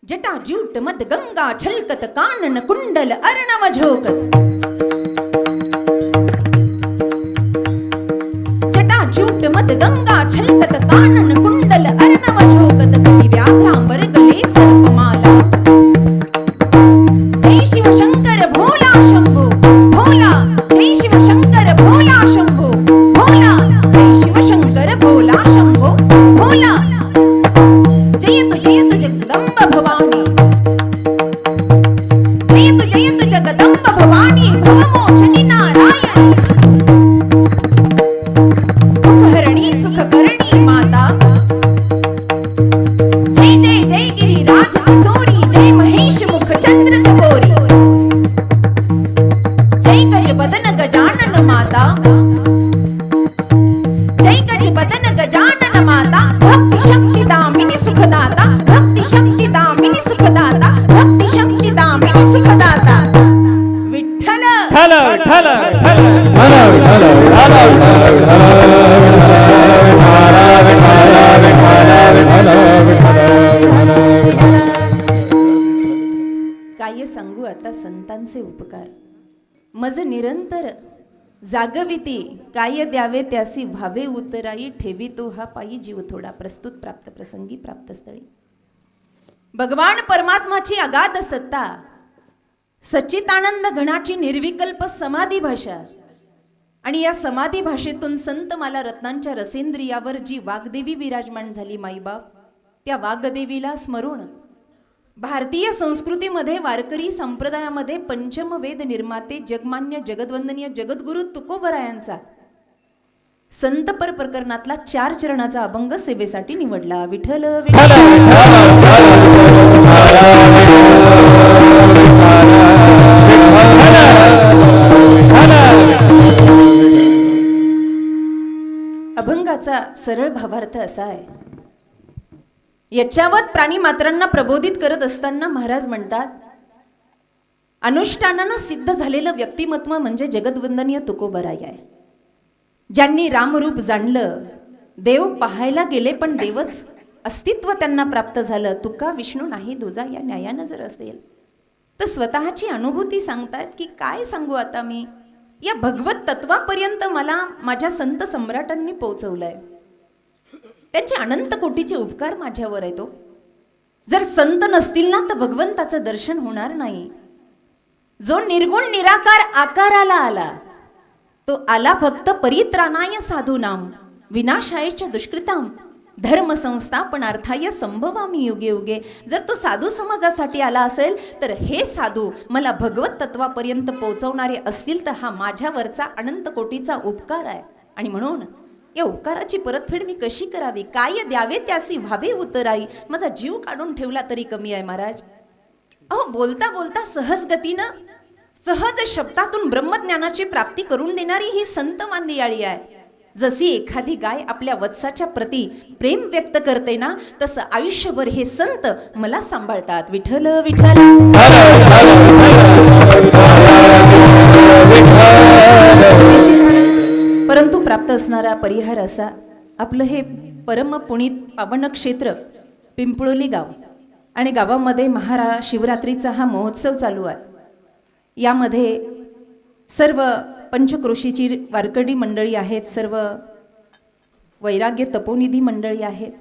जटाजूट मद गंगा छलकत कानन कुंडल अर्णव झोकत। जटाजूट मद गंगा छलकत कानन कुंडल अर्णव झोकत। कटी व्याघ्रांबर गले सर्पमाला। जय शिव शंकर भोला शंभो भोला। जय शिव शंकर भोला शंभो भोला। जय शिव शंकर भोला शंभो भोला। जयतु जयतु जगदंब भवानी। जयतु जगदंब भवानी भवमोचनी नारायणी। दुःखहरणी सुखकरणी माता। जय जय जय गिरिराज किशोरी। जय महेश मुख चंद्र चकोरी। जय गज बदन गजानन माता। जय गज बदन गजानन माता। भक्ति शक्ति दामिनी सुखदाता। भक्ति शक्ति दामिनी सुखदाता। भक्ति शक्ति दामिनी सुखदाता। विठ्ठल ठल ठल ठल काय सांगू आता संतांचे उपकार। मज निरंतर जागविती काय द्यावे त्यासी भावे उतराई। ठेवी तो हा पायी जीव थोडा। प्रस्तुत प्राप्त प्रसंगी प्राप्त स्थळी। भगवान परमात्माची अगाध सत्ता, सच्चिदानंद घनाची निर्विकल्प समाधी भाषा आणि या समाधी भाषेतून संत माला रत्नांच्या रसेंद्रियावर जी वाग्देवी विराजमान झाली माईबाप, त्या वाग्देवीला स्मरून भारतीय संस्कृतीमध्ये वारकरी संप्रदायामध्ये पंचम वेद निर्माते जगमान्य जगद्वंदनीय जगद्गुरु तुकोबरायांचा संतपर प्रकरणातला 4 चरणाचा अभंग सेवेसाठी निवडला। विठ्ठल विठ्ठल अभंगाचा सरळ भावार्थ असा आहे। यच्चावत प्राणी मात्रांना प्रबोधित करत असताना महाराज म्हणतात, अनुष्ठानानं सिद्ध झालेलं व्यक्तिमत्व म्हणजे जगद्वंदनीय तुकोबराय आहे। ज्यांनी रामरूप जाणलं, देव पाहायला गेले पण देवच अस्तित्व त्यांना प्राप्त झालं। तुका विष्णू नाही दुजा या न्यायानं जर असेल तर स्वतःची अनुभूती सांगतायत की काय सांगू आता मी, या भगवत तत्वापर्यंत मला माझ्या संत सम्राटांनी पोहोचवलंय। त्यांचे अनंत कोटीचे उपकार माझ्यावर आहेत। तो जर संत नसतील ना तर भगवंताचं दर्शन होणार नाही। जो निर्गुण निराकार आकाराला आला तो आला फक्त परित्राणाय साधूनाम विनाशायच्या दुष्कृताम धर्म संस्थापनार्थाय संभवामी युगे युगे। जर तो साधू समाजासाठी आला असेल तर हे साधू मला भगवत तत्वापर्यंत पोहोचवणारे असतील तर हा माझ्यावरचा अनंत कोटीचा उपकार आहे। आणि म्हणून या उपकाराची परतफेड मी कशी करावी, काय द्यावे त्यासी व्हावे उतराई। माझा जीव काढून ठेवला तरी कमी आहे महाराज। अहो बोलता बोलता सहज गतीनं सहज शब्दातून ब्रह्मज्ञानाची प्राप्ती करून देणारी ही संत मांदियाळी आहे। जशी एखादी गाय आपल्या वत्साच्या प्रती प्रेम व्यक्त करते ना, तसं आयुष्यभर हे संत मला सांभाळतात। विठ्ठल विठ्ठल परंतु प्राप्त असणारा परिहार असा, आपलं हे परम पुनीत पावन क्षेत्र पिंपळोली गाव आणि गावामध्ये महाशिवरात्रीचा हा महोत्सव चालू आहे। यामध्ये सर्व पंचक्रोशीची वारकरी मंडळी आहेत, सर्व वैराग्य तपोनिधी मंडळी आहेत।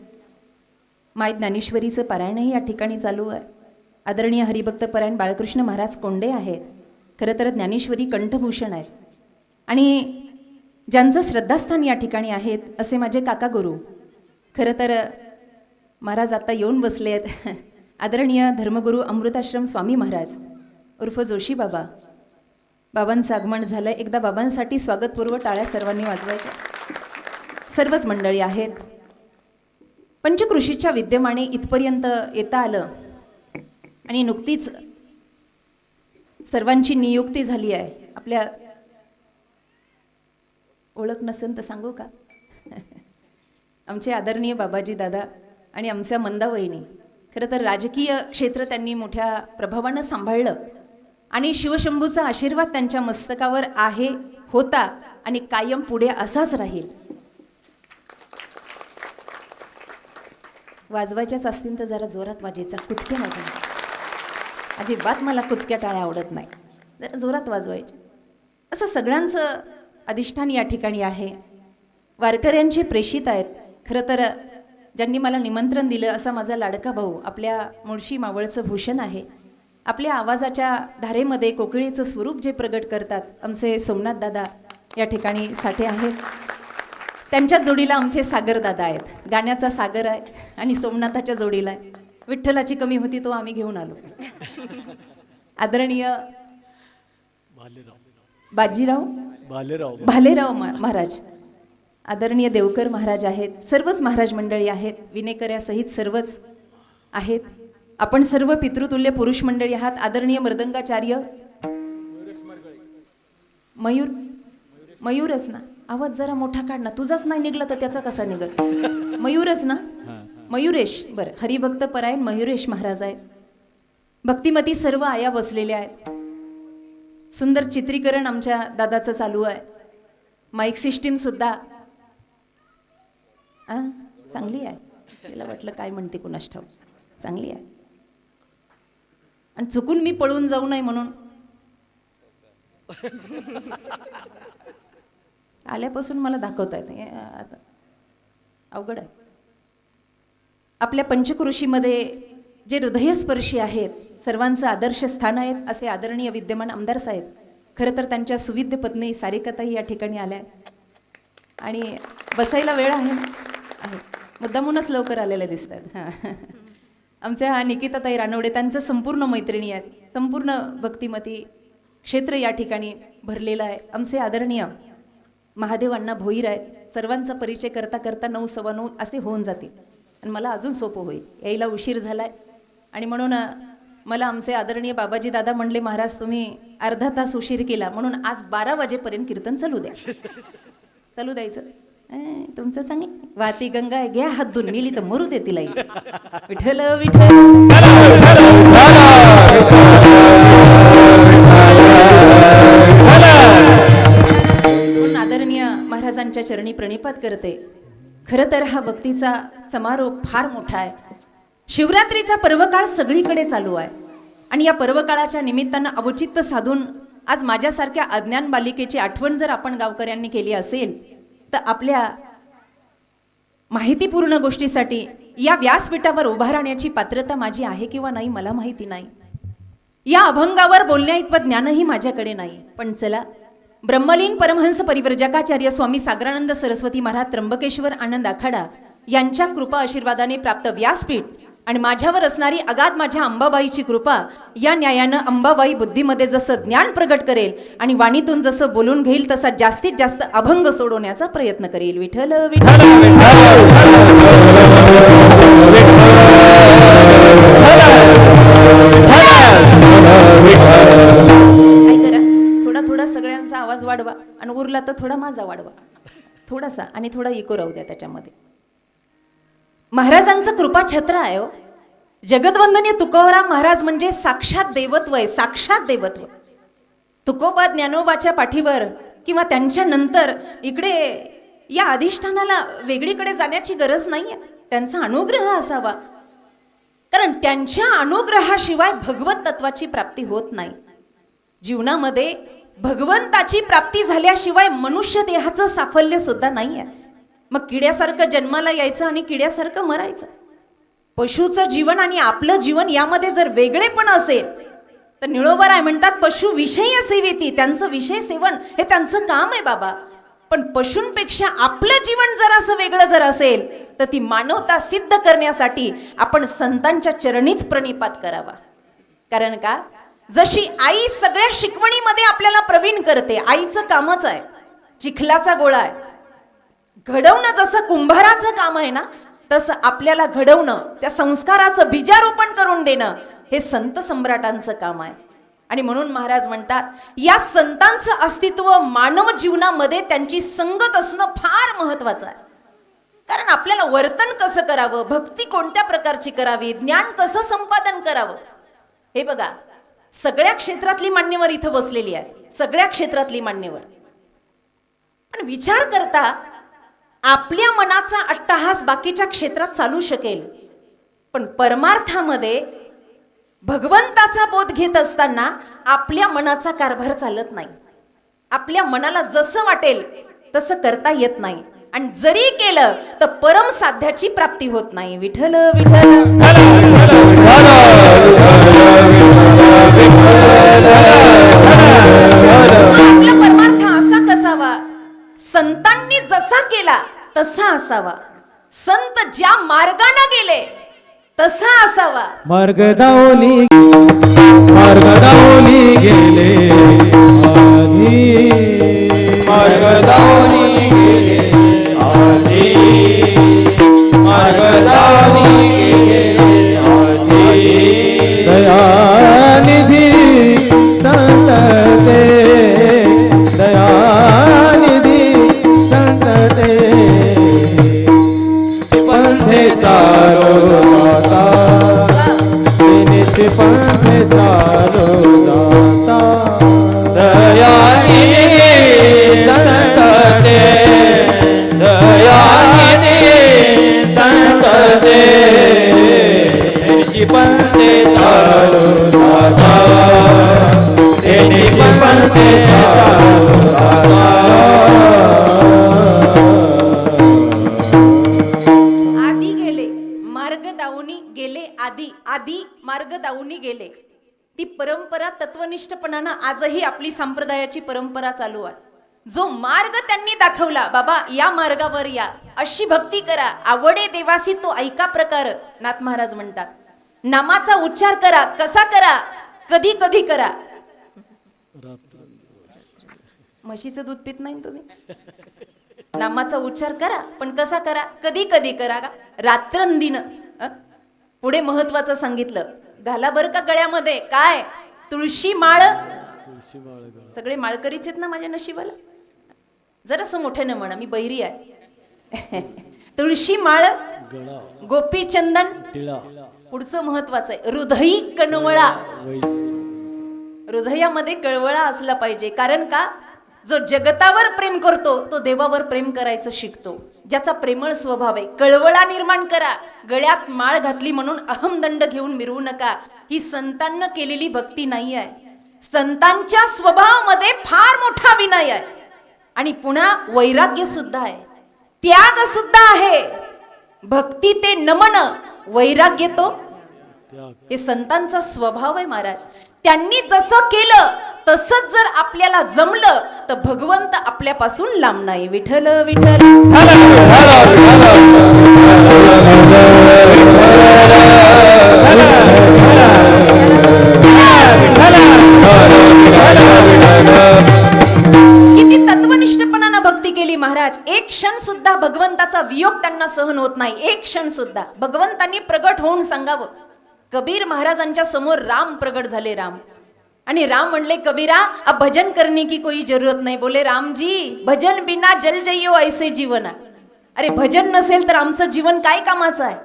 माय ज्ञानेश्वरीचं पारायणही या ठिकाणी चालू आहे। आदरणीय हरिभक्त परायण बाळकृष्ण महाराज कोंडे आहेत। खरं तर ज्ञानेश्वरी कंठभूषण आहेत आणि ज्यांचं श्रद्धास्थान या ठिकाणी आहेत असे माझे काका गुरु। खरं तर महाराज आता येऊन बसले आहेत। आदरणीय धर्मगुरू अमृताश्रम स्वामी महाराज उर्फ जोशी बाबा, बाबांचं आगमन झालं। एकदा बाबांसाठी स्वागतपूर्व टाळ्या सर्वांनी वाजवायच्या। सर्वच मंडळी आहेत। पंचकृषीच्या विद्यमाने इथपर्यंत येता आलं आणि नुकतीच सर्वांची नियुक्ती झाली आहे। आपल्या ओळख नसेल तर सांगू का? आमचे आदरणीय बाबाजी दादा आणि आमच्या मंदा वहिनी। खरं तर राजकीय क्षेत्र त्यांनी मोठ्या प्रभावानं सांभाळलं आणि शिवशंभूचा आशीर्वाद त्यांच्या मस्तकावर आहे, होता आणि कायम पुढे असाच राहील। वाजवायच्याच असतील तर जरा जोरात वाजायचा, कुचक्या वाजवायच्या. अजिबात मला कुचक्या टाळ्या आवडत नाही, जरा जोरात वाजवायच्या. असं सगळ्यांचं अधिष्ठान या ठिकाणी आहे. वारकऱ्यांचे प्रेषित आहेत. खरं तर ज्यांनी मला निमंत्रण दिलं असा माझा लाडका भाऊ, आपल्या मुळशी मावळचं भूषण आहे. आपल्या आवाजाच्या धारेमध्ये कोकिळेचं स्वरूप जे प्रगट करतात आमचे सोमनाथ दादा या ठिकाणी साठे आहेत. त्यांच्या जोडीला आमचे सागर दादा आहेत. गाण्याचा सागर आहे आणि सोमनाथाच्या जोडीला आहे. विठ्ठलाची कमी होती तो आम्ही घेऊन आलो. आदरणीय बाजीराव भालेराव महाराज, आदरणीय देवकर महाराज आहेत. सर्वच महाराज मंडळी आहेत. विनेकऱ्यासहित सर्वच आहेत. आपण सर्व पितृतुल्य पुरुष मंडळी आहात. आदरणीय मृदंगाचार्य मयूरच ना, आवाज जरा मोठा काढ ना, तुझाच नाही निघला तर त्याचा कसा निघत. मयूरच ना, मयुरेश. बरं, हरिभक्त परायण मयुरेश महाराज आहेत. भक्तिमती सर्व आया बसलेल्या आहेत. सुंदर चित्रीकरण आमच्या दादाचं चालू आहे. माईक सिस्टीम सुद्धा चांगली आहे. त्याला वाटलं काय म्हणते कुणास ठाऊक, चांगली आहे. आणि चुकून मी पळून जाऊ नये म्हणून आल्यापासून मला दाखवता येत नाही, आता अवघड आहे. आपल्या पंचकृषीमध्ये जे हृदयस्पर्शी आहेत, सर्वांचं आदर्श स्थान आहेत असे आदरणीय विद्यमान आमदार साहेब. खरं तर त्यांच्या सुविद्य पत्नी सारिकाताई या ठिकाणी आल्या आणि बसायला वेळ आहे ना, आहे. मुद्दामूनच लवकर आलेले दिसतात. हां, आमच्या निकिताताई रानवडे, त्यांचं संपूर्ण मैत्रिणी आहेत. संपूर्ण भक्तिमती क्षेत्र या ठिकाणी भरलेलं आहे. आमचे आदरणीय महादेव अण्णा भोईर आहेत. सर्वांचा परिचय करता करता 9, 9:15 असे होऊन जातील आणि मला अजून सोपं होईल. यायला उशीर झालाय आणि म्हणून मला आमचे आदरणीय बाबाजी दादा म्हणले, महाराज तुम्ही अर्धा तास उशीर केला म्हणून आज 12 वाजेपर्यंत कीर्तन चालू द्या. चालू द्यायचं. तुमचं चांगलं. वाती गंगा घ्या हात धुवून, मिली तर मरू दे तिला. विठ्ठल विठ्ठल. आदरणीय महाराजांच्या चरणी प्रणिपात करते. खरं तर हा भक्तीचा समारोह फार मोठा आहे. शिवरात्रीचा पर्वकाळ सगळीकडे चालू आहे आणि या पर्वकाळाच्या निमित्तानं अवचित्त साधून आज माझ्यासारख्या अज्ञान बालिकेची आठवण जर आपण गावकऱ्यांनी केली असेल तर आपल्या माहितीपूर्ण गोष्टीसाठी या व्यासपीठावर उभा राहण्याची पात्रता माझी आहे किंवा नाही मला माहिती नाही. या अभंगावर बोलण्या इतपत ज्ञानही माझ्याकडे नाही. पण चला, ब्रह्मलीन परमहंस परिव्रजकाचार्य स्वामी सागरानंद सरस्वती महाराज त्र्यंबकेश्वर आनंद आखाडा यांच्या कृपा आशीर्वादाने प्राप्त व्यासपीठ आणि माझ्यावर असणारी अगाध माझ्या अंबाबाईची कृपा या न्यायानं अंबाबाई बुद्धीमध्ये जसं ज्ञान प्रगट करेल आणि वाणीतून जसं बोलून घेईल तसा जास्तीत जास्त अभंग सोडवण्याचा प्रयत्न करेल. विठ्ठल विठ्ठल. थोडा थोडा सगळ्यांचा आवाज वाढवा आणि उरला तर थोडा माझा वाढवा, थोडासा, आणि थोडा इको राहू द्या त्याच्यामध्ये. महाराजांचं कृपा छत्र आहे. जगदवंदनीय तुकोबराम महाराज म्हणजे साक्षात देवत्व आहे, साक्षात देवत्व. तुकोबा ज्ञानोबाच्या पाठीवर किंवा त्यांच्या नंतर इकडे या अधिष्ठानाला वेगळीकडे जाण्याची गरज नाहीये. त्यांचा अनुग्रह असावा, कारण त्यांच्या अनुग्रहाशिवाय भगवत तत्वाची प्राप्ती होत नाही. जीवनामध्ये भगवंताची प्राप्ती झाल्याशिवाय मनुष्य देहाचं साफल्य सुद्धा नाही आहे. मग किड्यासारखं जन्माला यायचं आणि किड्यासारखं मरायचं. पशुचं जीवन आणि आपलं जीवन यामध्ये जर वेगळेपण असेल तर निळोबराय म्हणतात, पशु विषय सेवेती. त्यांचं विषय सेवन हे त्यांचं काम आहे बाबा. पण पशूंपेक्षा आपलं जीवन जर असं वेगळं जर असेल तर ती मानवता सिद्ध करण्यासाठी आपण संतांच्या चरणीच प्रणिपात करावा. कारण का, जशी आई सगळ्या शिकवणीमध्ये आपल्याला प्रवीण करते, आईचं कामच आहे. चिखलाचा गोळा आहे घडवणं, जसं कुंभाराचं काम आहे ना, तसं आपल्याला घडवणं, त्या संस्काराचं बीजारोपण करून देणं हे संत सम्राटांचं काम आहे. आणि म्हणून महाराज म्हणतात, या संतांचं अस्तित्व मानव जीवनामध्ये त्यांची संगत असणं फार महत्वाचं आहे. कारण आपल्याला वर्तन कसं करावं, भक्ती कोणत्या प्रकारची करावी, ज्ञान कसं संपादन करावं, हे बघा सगळ्या क्षेत्रातली मान्यवर इथं बसलेली आहे, सगळ्या क्षेत्रातली मान्यवर. पण विचार करता आपल्या मनाचा अट्टहास बाकीच्या क्षेत्रात चालू शकेल पण परमार्थामध्ये भगवंताचा बोध घेत असताना आपल्या मनाचा कारभार चालत नाही. आपल्या मनाला जसं वाटेल तसं करता येत नाही. आणि जरी केलं तर परम साध्याची प्राप्ती होत नाही. विठ्ठल विठ्ठल. आपला परमार्थ असा कसावा, संतांनी जसा केला तसा असावा. संत ज्या मार्गाने गेले तसा असावा. मार्ग दावनी गेले आधी, मार्ग दावनी गेले आधी, मार्ग दावनी गेले आधी. दयानिधी संत ते, दयानिधी संत ते, पंथे चालो जाता, पंथे चालो जाता. दयानिधी संत ते, दयानिधी संत ते, पंथे चालो जाता, पंथे चालो जाता. आधी गेले मार्ग दावनी गेले, आधी आधी मार्ग दावनी गेले. ती परंपरा तत्वनिष्ठपणानं आजही आपली संप्रदायाची परंपरा चालू आहे. जो मार्ग त्यांनी दाखवला, बाबा या मार्गावर या, अशी भक्ती करा, आवडे देवासी तो ऐका प्रकार, नाथ महाराज म्हणतात. नामाचा उच्चार करा, कसा करा, कधी कधी करा. म्हशीचं दूध पित नाही तुम्ही? नामाचा उच्चार करा, पण कसा करा, कधी कधी करा का, रात्रंदिन. पुढे महत्वाचं सांगितलं, घाला बर का गळ्यामध्ये काय, तुळशी माळ. सगळे माळकरीच आहेत ना माझ्या नशिबाला? जरासं मोठ्यानं म्हणा, मी बहिरी आहे. तुळशी माळ, गोपी चंदन. पुढचं महत्वाचं आहे, हृदयी कणवळा. हृदयामध्ये कळवळा असला पाहिजे. कारण का, जो जगतावर प्रेम करतो तो देवावर प्रेम करायचं शिकतो. ज्याचा प्रेमळ स्वभाव आहे, कळवळा निर्माण करा. गळ्यात माळ घातली म्हणून अहमदंड घेऊन मिरवू नका. ही संतांना केलेली भक्ती नाही आहे. संतांच्या स्वभावामध्ये फार मोठा विनय आहे. आणि पुन्हा वैराग्य सुद्धा आहे, त्याग सुद्धा आहे. भक्ती ते नमन, वैराग्य तो, हे संतांचा स्वभाव आहे महाराज. त्यांनी जसं केलं तसंच जर आपल्याला जमलं तर भगवंत आपल्यापासून लांब नाही. विठ्ठल विठ्ठल. किती तत्वनिष्ठपणानं भक्ती केली महाराज. एक क्षण सुद्धा भगवंताचा वियोग त्यांना सहन होत नाही. एक क्षण सुद्धा भगवंतांनी प्रगट होऊन सांगावं. कबीर महाराजांच्या समोर राम प्रगट झाले. राम आणि राम म्हणले, कबीरा अब भजन करने की कोई जरूरत नहीं. बोले राम जी, भजन बिना जल जइयो ऐसे जीवन. अरे भजन नसेल तर आमचं जीवन काय कामाचं आहे?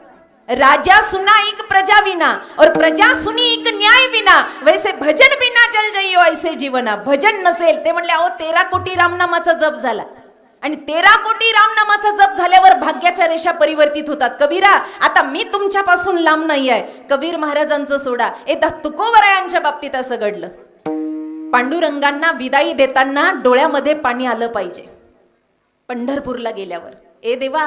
राजा सुना एक प्रजा विना और प्रजा सुनी एक न्याय विना, वैसे भजन बिना जल जइयो ऐसे जीवन. भजन नसेल, ते म्हणले, अहो 13 कोटी रामनामाचा जप झाला. आणि 13 कोटी रामनामाचा जप झाल्यावर भाग्याच्या रेषा परिवर्तित होतात. कबीरा आता मी तुमच्यापासून लांब नाही आहे. कबीर महाराजांचं सोडा, तुकोबरायांच्या बाबतीत असं घडलं. पांडुरंगांना विदाई देताना डोळ्यामध्ये पाणी आलं पाहिजे. पंढरपूरला गेल्यावर, ए देवा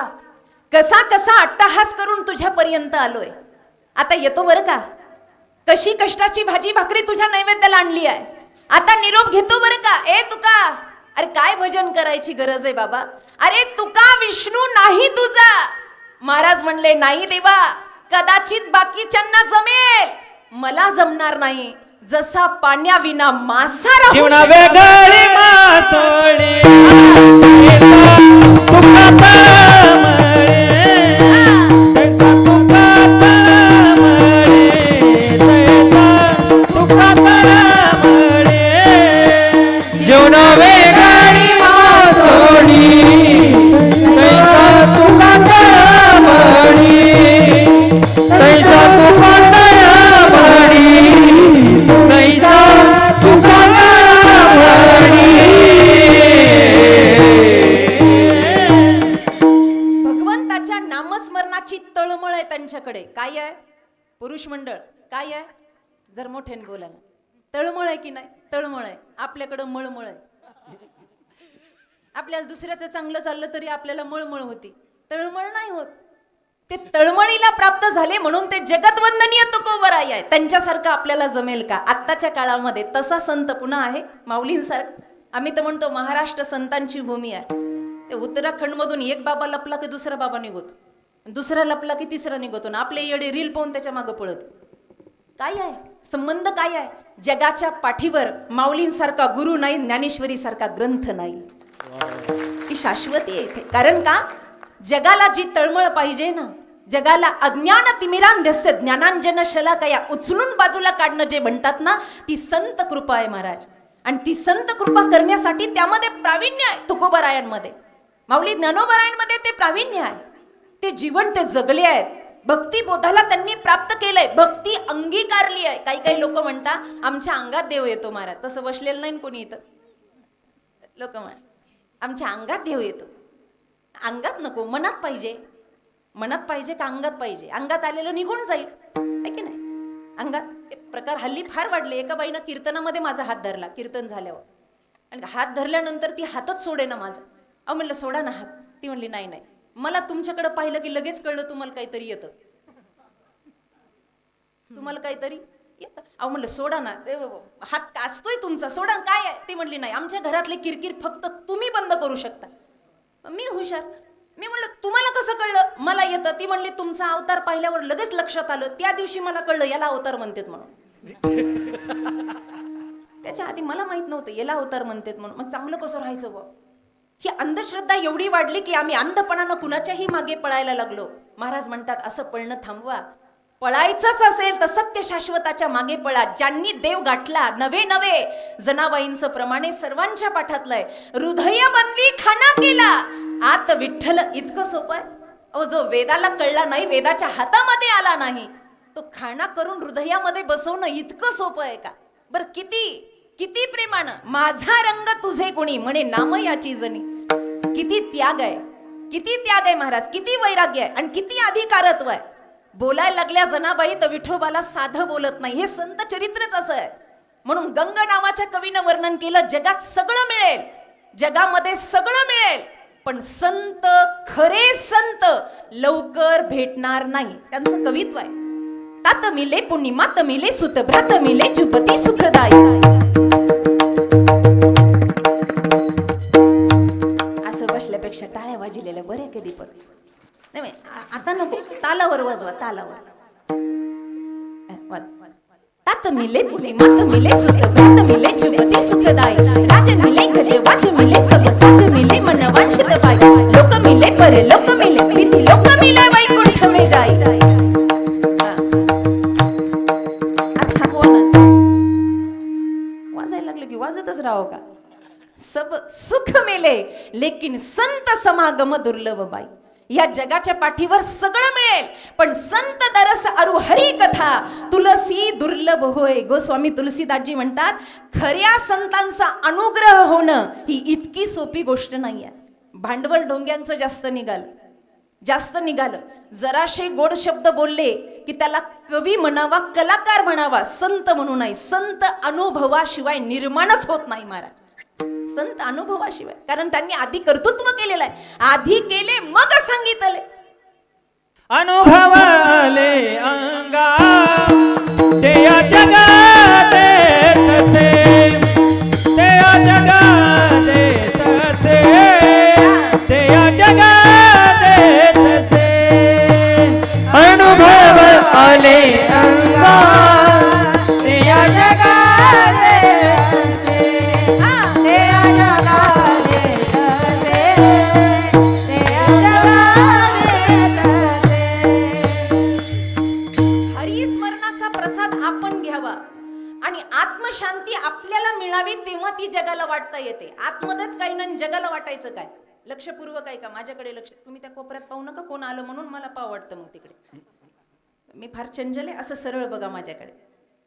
कसा कसा अट्टहास करून तुझ्यापर्यंत आलोय, आता येतो बरं का. कशी कष्टाची भाजी भाकरी तुझ्या नैवेद्याला आणली आहे, आता निरोप घेतो बरं का. ए तुका, अरे काय भजन करायची गरज आहे बाबा. अरे तुका विष्णू नाही तुझा. महाराज म्हणले, नाही देवा, कदाचित बाकीच्यांना जमेल, मला जमणार नाही. जसा पाण्याविना मासा राहू जीवना शकतो. वेगळी मासोळी तुका तळमळे, तैसा तुका तळमळे, तैसा तुका तळमळे. जीवना वेगळी मासोळी तैसा तुका तळमळी, तैसा तुका तळमळी, तैसा तुका तळमळी. पुरुष मंडळ काय आहे? जर मोठ्याने बोला ना. तळमळ आहे की नाही? तळमळ आहे. आपल्याकडं मळमळ आहे. आपल्याला दुसऱ्याचं चांगलं चाललं तरी आपल्याला मळमळ होती, तळमळ नाही होत. ते तळमळीला प्राप्त झाले म्हणून ते जगतवंदनीय तुकोबराई आहे. त्यांच्यासारखं आपल्याला जमेल का आत्ताच्या काळामध्ये? तसा संत पुन्हा आहे माऊलींसारखं. आम्ही तर म्हणतो महाराष्ट्र संतांची भूमी आहे. ते उत्तराखंड मधून एक बाबा लपला की दुसरा बाबा निघतो, दुसरा लपला की तिसरा निघतो ना आपले येडे रील पाहून त्याच्या मागे पळत. काय आहे संबंध? काय आहे? जगाच्या पाठीवर माऊलींसारखा गुरु नाही, ज्ञानेश्वरी सारखा ग्रंथ नाही. ही शाश्वती आहे इथे. कारण का? जगाला जी तळमळ पाहिजे ना, जगाला अज्ञान तिमिरांध्यस्य ज्ञानांजन शलाकया उचलून बाजूला काढणं जे म्हणतात ना, ती संत कृपा आहे महाराज. आणि ती संत कृपा करण्यासाठी त्यामध्ये प्रावीण्य आहे. तुकोबरायांमध्ये, माऊली ज्ञानोबरायांमध्ये ते प्रावीण्य आहे. ते जीवन ते जगले आहेत. भक्ती बोधाला त्यांनी प्राप्त केलंय, भक्ती अंगीकारली आहे. काही काही लोक म्हणतात आमच्या अंगात देव येतो महाराज. तसं बसलेलं नाही कोणी इथं. लोक म्हणतात आमच्या अंगात देव येतो. अंगात नको, मनात पाहिजे. मनात पाहिजे का अंगात पाहिजे? अंगात आलेलं निघून जाईल, आहे की नाही? अंगात ते प्रकार हल्ली फार वाढले. एका बाईनं कीर्तनामध्ये माझा हात धरला कीर्तन झाल्यावर, आणि हात धरल्यानंतर ती हातच सोडे ना माझा. अहो म्हणलं सोडा ना हात. ती म्हणली नाही नाही, मला तुमच्याकडे पाहिलं की लगेच कळलं तुम्हाला काहीतरी येतं, तुम्हाला काहीतरी येतं. अहो म्हणलं सोडा ना, हात काचतोय तुमचा, सोडा. काय आहे? ती म्हणली नाही, आमच्या घरातले किरकिर फक्त तुम्ही बंद करू शकता. मी हुशार, मी म्हणलं तुम्हाला कसं कळलं? मला येतं. ती म्हणली तुमचा अवतार पाहिल्यावर लगेच लक्षात आलं. त्या दिवशी मला कळलं याला अवतार म्हणतात म्हणून. त्याच्या आधी मला माहित नव्हतं याला अवतार म्हणतात म्हणून. मग चांगलं कसं राहायचं बा? ही अंधश्रद्धा एवढी वाढली की आम्ही अंधपणानं कुणाच्याही मागे पळायला लागलो. महाराज म्हणतात असं पळणं थांबवा. पळायचंच असेल तर सत्य शाश्वताच्या मागे पळा. ज्यांनी देव गाठला नवे नवे जनाबाईंचं प्रमाणे सर्वांच्या पाठातलंय. हृदय बंदी खाना केला आत विठ्ठल. इतकं सोपं आहे. अहो जो वेदाला कळला नाही, वेदाच्या हातामध्ये आला नाही, तो खाना करून हृदयामध्ये बसवणं इतकं सोपं आहे का? बरं किती किती प्रेमानं माझा रंग तुझे कोणी म्हणे नाम याची जणी. किती त्याग आहे, किती त्याग आहे महाराज, किती वैराग्य आहे आणि किती अधिकारत्व आहे. बोलायला लागल्या जनाबाई तर विठोबाला साधं बोलत नाही. हे संत चरित्रच असं आहे. म्हणून गंग नावाच्या कवीनं वर्णन केलं, जगात सगळं मिळेल, जगामध्ये सगळं मिळेल, पण संत, खरे संत लवकर भेटणार नाही. त्यांचं कवित्व आहे. तात मिले पुण्य मात मिले सुत भ्रात मिले जुपती सुखदाई. असं बसल्यापेक्षा टाळ्या वाजलेल्या बऱ्या कधी पण. नाही आता नको, तालावर वाजवा, तालावर. तात मिले पुण्य मात मिले सुत भ्रात मिले जुपती सुखदाई. राज मिले गज वाज मिले सब साज मिले मन वांछित पाई. लोक मिले परे लोक मिले प्रीति लोक मिले वैकुंठ में जाई. वाजायला लागलं की वाजतच राहो का? सब सुख मिले लेकिन संत समागम दुर्लभ बाई. या जगाच्या पाठीवर सगळं मिळेल पण संत दरस अरु हरी कथा तुलसी दुर्लभ होय. गोस्वामी तुलसीदासजी म्हणतात खऱ्या संतांचा अनुग्रह होणं ही इतकी सोपी गोष्ट नाहीये. भांडवल ढोंग्यांचं जास्त निघालं, जराशे गोड शब्द बोलले की त्याला कवी म्हणावा, कलाकार म्हणावा, संत म्हणू नाही. संत अनुभवाशिवाय निर्माणच होत नाही महाराज. संत अनुभवाशिवाय, कारण त्यांनी आधी कर्तृत्व केलेलं आहे. आधी केले मग सांगितले. अनुभव आले अंगा ते या जगात तसे, ते या जगात तसे, ते या जगात तसे. अनुभव आले अंगा ते या जगात तसे, ते या जगात तसे, ते या जगात तसे. हरिस्मरणाचा प्रसाद आपण घ्यावा आणि आत्मशांती आपल्याला मिळावी, तेव्हा ती जगाला वाटता येते. आतमध्येच काही नाही, जगाला वाटायचं काय? लक्षपूर्वक आहे का? माझ्याकडे लक्ष. तुम्ही त्या कोपऱ्यात पाहू नका, कोण आलं म्हणून मला पाव वाटतं. मग तिकडे मी फार चंचल आहे, असं सरळ बघा माझ्याकडे.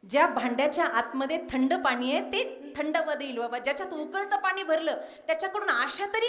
ज्या भांड्याच्या आतमध्ये थंड पाणी आहे ते थंड येईल बाबा. ज्याच्यात उकळतं पाणी भरलं त्याच्याकडून आशा तरी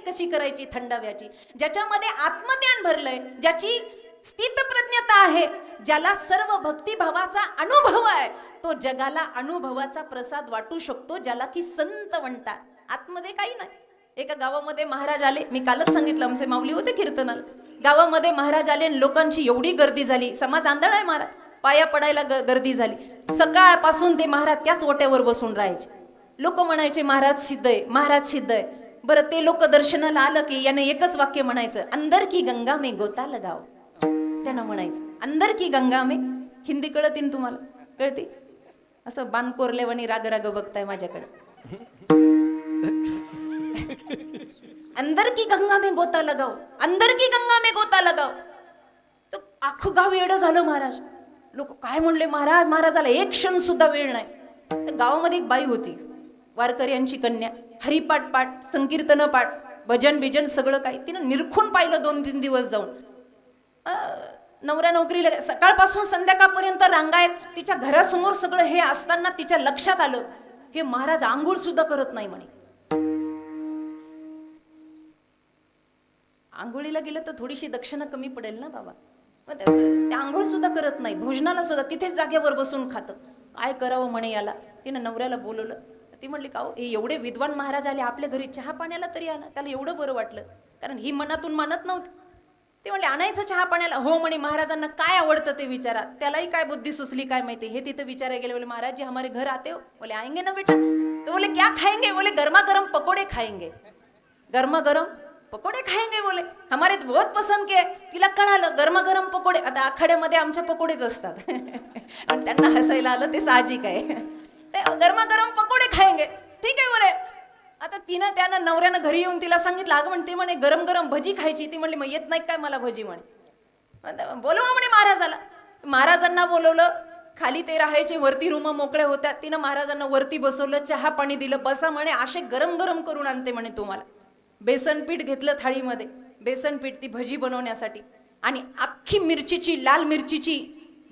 कशी करायची थंडाव्याची. ज्याच्यामध्ये आत्मज्ञान भरलंय, ज्याची स्थितप्रज्ञता आहे, ज्याला सर्व भक्तिभावाचा अनुभव आहे, तो जगाला अनुभवाचा प्रसाद वाटू शकतो, ज्याला की संत म्हणतात. आतमध्ये काही नाही. एका गावामध्ये महाराज आले, मी कालच सांगितलं, आमचे माऊली होते कीर्तनाला. गावामध्ये महाराज आले आणि लोकांची एवढी गर्दी झाली, समाज आंधळा आहे महाराज, पाया पडायला गर्दी झाली. सकाळपासून ते महाराज त्याच ओट्यावर बसून राहायचे. लोक म्हणायचे महाराज सिद्ध आहे, महाराज सिद्ध आहे. बरं, ते लोक दर्शनाला आलं की याने एकच वाक्य म्हणायचं, अंदर की गंगा में गोता लगाव. त्यांना म्हणायचं अंदर की गंगा में. हिंदी कळतीन तुम्हाला? कळते? असं बाण कोरल्यावानी राग राग बघताय माझ्याकडे. अंदर की गंगा में गोता लगाव, अंदर की गंगा में गोता लगाव. तर अख्खं गाव येडं झालं महाराज. लोक काय म्हणले, महाराज महाराजाला एक क्षण सुद्धा वेळ नाही. तर गावामध्ये एक बाई होती, वारकऱ्यांची कन्या, हरिपाठ पाठ, संकीर्तन पाठ, भजन बिजन सगळं काही. तिनं निरखून पाहिलं 2-3 दिवस जाऊन. नवरा नोकरीला, सकाळपासून संध्याकाळपर्यंत रांगा आहेत. तिच्या घरासमोर सगळं हे असताना तिच्या लक्षात आलं, हे महाराज आंघोळ सुद्धा करत नाही म्हणे. आंघोळीला गेलं तर थोडीशी दक्षिणा कमी पडेल ना बाबा. ते आंघोळ सुद्धा करत नाही, भोजनाला सुद्धा तिथेच जागेवर बसून खातं. काय करावं म्हणे याला. तिनं नवऱ्याला बोलवलं. ती म्हणली, का हे एवढे विद्वान महाराज आले आपल्या घरी, चहा पाण्याला तरी आणा. त्याला एवढं बरं वाटलं, कारण ही मनातून मानत नव्हती. ते म्हणले, आणायचं चहा पाण्याला? हो म्हणे. महाराजांना काय आवडतं ते विचारा. त्यालाही काय बुद्धी सुचली काय माहिती, हे तिथे विचारायला गेले. बोले, महाराज जी हमारे घर आते हो? बोले, आएंगे ना बेटा. तो बोले, क्या खाएंगे? बोले, गर्मा गर्म पकोड़े खाएंगे. गर्मा गर्म पकोडे खाएंगे बोले, हमारे तो बहुत पसंद के. तिला कळालं गरमा गरम पकोडे. आता आखाड्यामध्ये आमच्या पकोडेच असतात आणि त्यांना हसायला आलं, ते साहजिक आहे. ते गरमा गरम पकोडे खाएंगे, ठीक आहे बोले. आता त्यानं नवऱ्यानं घरी येऊन तिला सांगितलं, अगं म्हणते म्हणे गरम गरम भजी खायची. ती म्हणली, मग येत नाही काय मला भजी म्हणे. बोलवा म्हणे महाराजाला. महाराजांना बोलवलं. खाली ते राहायचे, वरती रूम मोकळ्या होत्या. तिनं महाराजांना वरती बसवलं, चहा पाणी दिलं. बसा म्हणे, असे गरम गरम करून आणते म्हणे तुम्हाला. बेसन पीठ घेतलं थाळीमध्ये, बेसन पीठ, ती भजी बनवण्यासाठी. आणि अख्खी मिरचीची, लाल मिरचीची,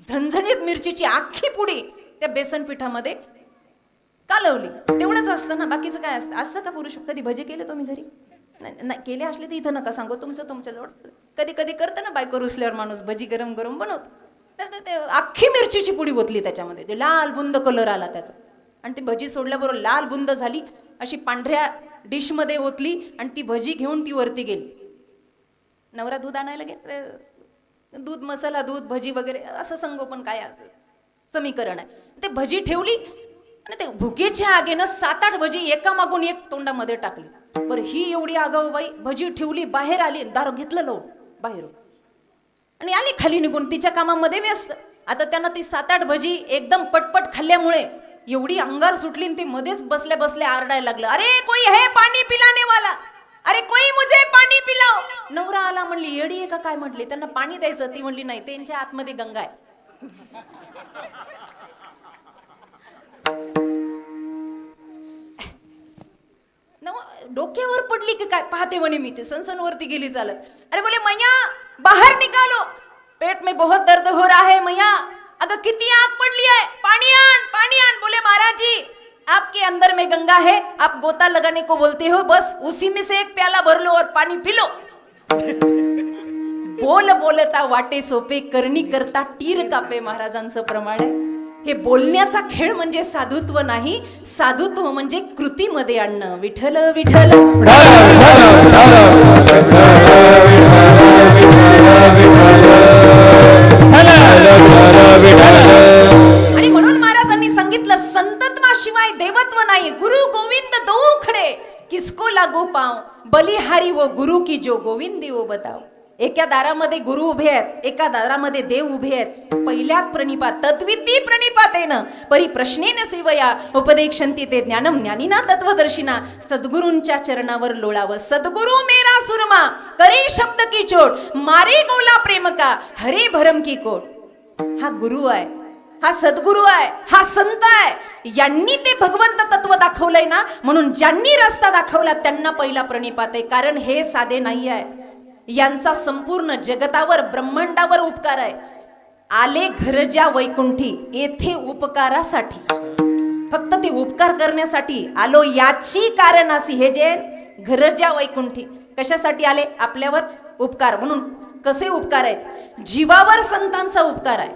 झणझणीत मिरचीची अख्खी पुडी त्या बेसन पिठामध्ये कालवली. तेवढंच असतं ना, बाकीचं काय असतं? असतं का पुरुष? कधी भजी केले तुम्ही घरी? नाही केले असले तर इथं नका सांगू, तुमच्याजवळ कधी कधी करतं ना बायको रुसल्यावर माणूस, भजी गरम गरम बनवतो. तर ते अख्खी मिरचीची पुडी ओतली त्याच्यामध्ये, ते लाल बुंद कलर आला त्याचा. आणि ती भजी सोडल्याबरोबर लाल बुंद झाली, अशी पांढऱ्या डिश मध्ये ओतली आणि ती भजी घेऊन ती वरती गेली. नवरा दूध आणायला गेला, दूध, मसाला दूध, भजी वगैरे असं संगोपन काय समीकरण आहे. ते भजी ठेवली आणि ते भुकेच्या आगेनं 7-8 भजी एका मागून एक तोंडामध्ये टाकली. बरं, ही एवढी आगाऊ बाई भजी ठेवली, बाहेर आली, दार घेतलं लावून बाहेरून आणि आली खाली निघून तिच्या कामामध्ये व्यस्त. आता त्यांना ती 7-8 भजी एकदम पटपट खाल्ल्यामुळे एवढी अंगार सुटली आणि ती मध्येच बसल्या बसल्या आरडायला लागलं, अरे कोई है पाणी पिलाने वाला, अरे कोई मुझे पाणी पिलाओ. नवरा आला, म्हणली येडी आहे का काय म्हटली, त्यांना पाणी द्यायचं. ती म्हणली, नाही, त्यांच्या आतमध्ये गंगा आहे. डोक्यावर पडली की काय पाहते म्हणे मी. ते सनसन वरती गेली चालत. अरे बोले, मैया बाहर निकालो, पेट में बहुत दर्द हो रहा है मैया. अगर कितनी आग पड़ली है, पानी आन, पानी आन. बोले, महाराज जी आपके अंदर में गंगा है, आप गोता लगाने को बोलते हो, बस उसी में से एक प्याला भर लो और पानी पी लो. बोल बोलता वाटे सोपे, करणी करता तीर कापे, महाराजांचं प्रमाण आहे. हे बोलण्याचा खेळ म्हणजे साधुत्व नाही, साधुत्व म्हणजे कृतीमध्ये आणणं. विठ्ठल विठ्ठल. आणि म्हणून महाराजांनी सांगितलं, संतत्वाशिवाय देवत्व नाही. गुरु गोविंद दो खडे, किसको लागू पाव, बलिहारी वो गुरु की जो गोविंदी वो बताओ. एका दारामध्ये गुरु उभे आहेत, एका दारामध्ये देव उभे आहेत. पहिल्यात प्रणिपात तद्विती प्रणिपातेन परी प्रश्नेन सेवया उपदेक्षन्ति ते ज्ञानम ज्ञानिना तत्वदर्शिना. सद्गुरूंच्या चरणावर लोळावं. सद्गुरु मेरा सुरमा, करे शब्द की चोट, मारे गोला प्रेम का, हरे भरम की कोट. हा गुरु आहे, हा सद्गुरु आहे, हा संत आहे. यांनी ते भगवंत तत्व दाखवलंय ना, म्हणून ज्यांनी रस्ता दाखवला त्यांना पहिला प्रणिपात आहे. कारण हे साधे नाही आहे, यांचा संपूर्ण जगतावर, ब्रह्मांडावर उपकार आहे. आले घरज्या वैकुंठी, येथे उपकारासाठी, फक्त ते उपकार करण्यासाठी आलो याची कारणासी. हे जे घरज्या वैकुंठी कशासाठी आले? आपल्यावर उपकार. म्हणून कसे उपकार आहेत? जीवावर संतांचा उपकार आहे,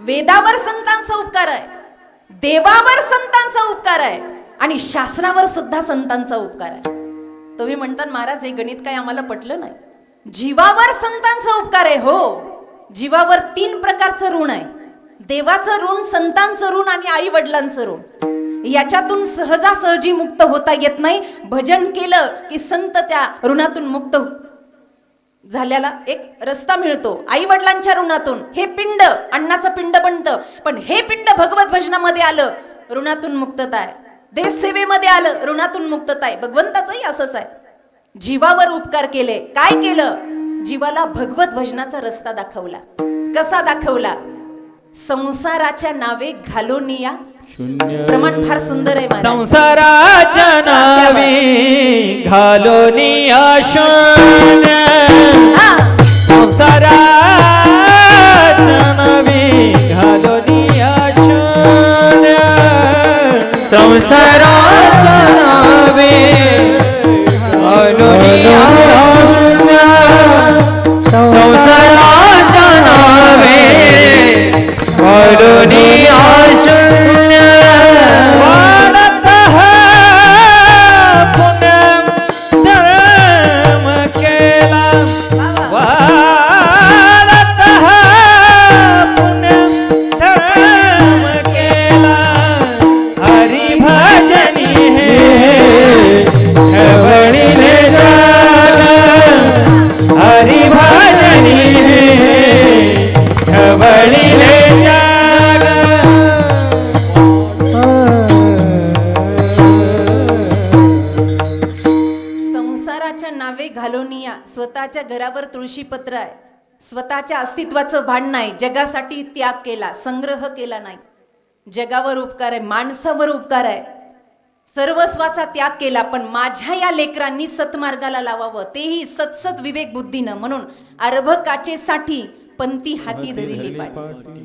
वेदावर संतांचा उपकार आहे, देवावर संतांचा उपकार आहे आणि शास्त्रावर सुद्धा संतांचा उपकार आहे. तुम्ही म्हणतात महाराज हे गणित काय आम्हाला पटलं नाही. जीवावर संतांचा उपकार आहे. हो, जीवावर 3 प्रकारचं ऋण आहे. देवाचं ऋण, संतांचं ऋण आणि आई वडिलांचं ऋण. याच्यातून सहजासहजी मुक्त होता येत नाही. भजन केलं की संत त्या ऋणातून मुक्त झाल्याला एक रस्ता मिळतो. आई वडिलांच्या ऋणातून हे पिंड, अण्णाचं पिंड बनतं, पण हे पिंड भगवत भजनामध्ये आलं, ऋणातून मुक्तता आहे. देशसेवेमध्ये आलं, ऋणातून मुक्तता आहे. भगवंताचंही असंच आहे. जीवावर उपकार केले. काय केलं? जीवाला भगवत भजनाचा रस्ता दाखवला. कसा दाखवला? संसाराच्या नावे घालोनिया. प्रमाण फार सुंदर आहे महाराज. संसाराच्या नावे घालोनिया शून्य, संसाराच्या नावे घालोनिया शून्य, संसाराच्या नावे घालोनिया शून्य, संसाराच्या नावे घालोनिया शून्य. वाढत पुण्य धर्म केला, वाढत पुण्य धर्म केला, हरी भजनी हे खवळीले जाग, हरी भजनी हे खवळीले जाग. संसाराच्या नावे घालोनिया. स्वतःच्या घरावर तुळशीपत्र आहे, स्वतःच्या अस्तित्वाचं भान नाही, जगासाठी त्याग केला, संग्रह केला नाही. जगावर उपकार आहे, माणसावर उपकार आहे, सर्वस्वाचा त्याग केला. पण माझ्या या लेकरांनी सतमार्गाला लावावं, तेही सत्सत विवेक बुद्धीनं. म्हणून अर्भकाचेसाठी पंथी हाती धरिली पाठी.